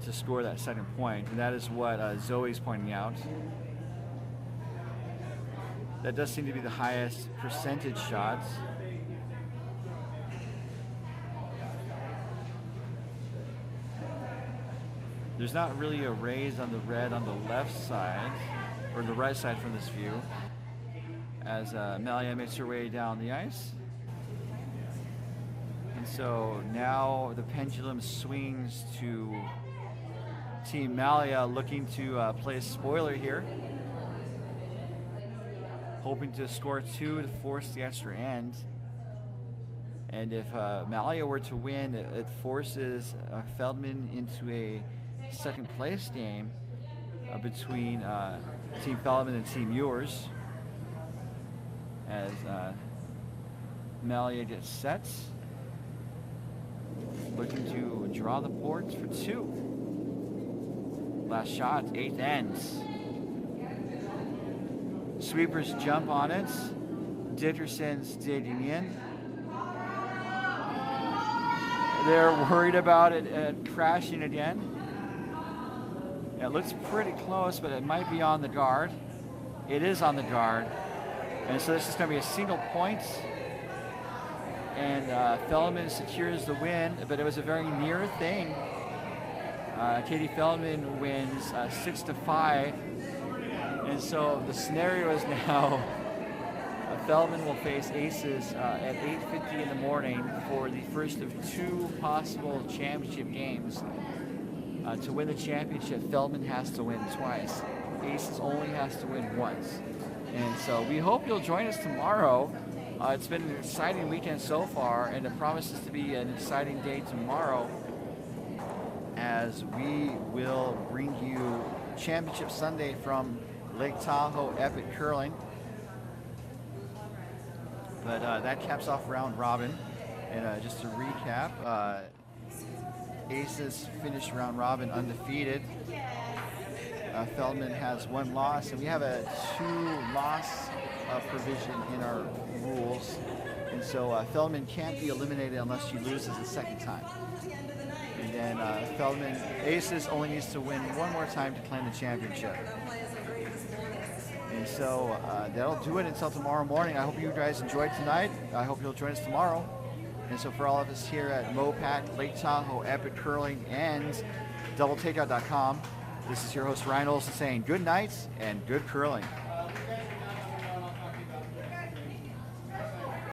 Speaker 1: to score that second point. And that is what Zoe's pointing out. That does seem to be the highest percentage shots. There's not really a raise on the red on the left side, or the right side from this view, as Malia makes her way down the ice. And so now the pendulum swings to Team Malia, looking to play a spoiler here, hoping to score 2 to force the extra end. And if Malia were to win, it forces Feldman into a second place game between Team Feldman and Team Yours, as Malia gets set, looking to draw the ports for 2. Last shot, 8th ends. Sweepers jump on it. Dickerson's digging in. They're worried about it crashing again. It looks pretty close, but it might be on the guard. It is on the guard. And so this is going to be a single point. and Feldman secures the win, but it was a very near thing. Katie Feldman wins 6-5, and so the scenario is now Feldman will face Asis at 8:50 in the morning for the first of 2 possible championship games. To win the championship, Feldman has to win twice. Asis only has to win once. And so we hope you'll join us tomorrow. It's been an exciting weekend so far, and it promises to be an exciting day tomorrow as we will bring you Championship Sunday from Lake Tahoe Epic Curling. But that caps off round robin. And just to recap, Asis finished round robin undefeated. Feldman has 1 loss, and we have a 2-loss provision in our rules. And so Feldman can't be eliminated unless she loses the second time. And then Asis only needs to win 1 more time to claim the championship. And so that'll do it until tomorrow morning. I hope you guys enjoyed tonight. I hope you'll join us tomorrow. And so for all of us here at MoPac, Lake Tahoe, Epic Curling, and DoubleTakeout.com, this is your host Ryan Olson saying good night and good curling.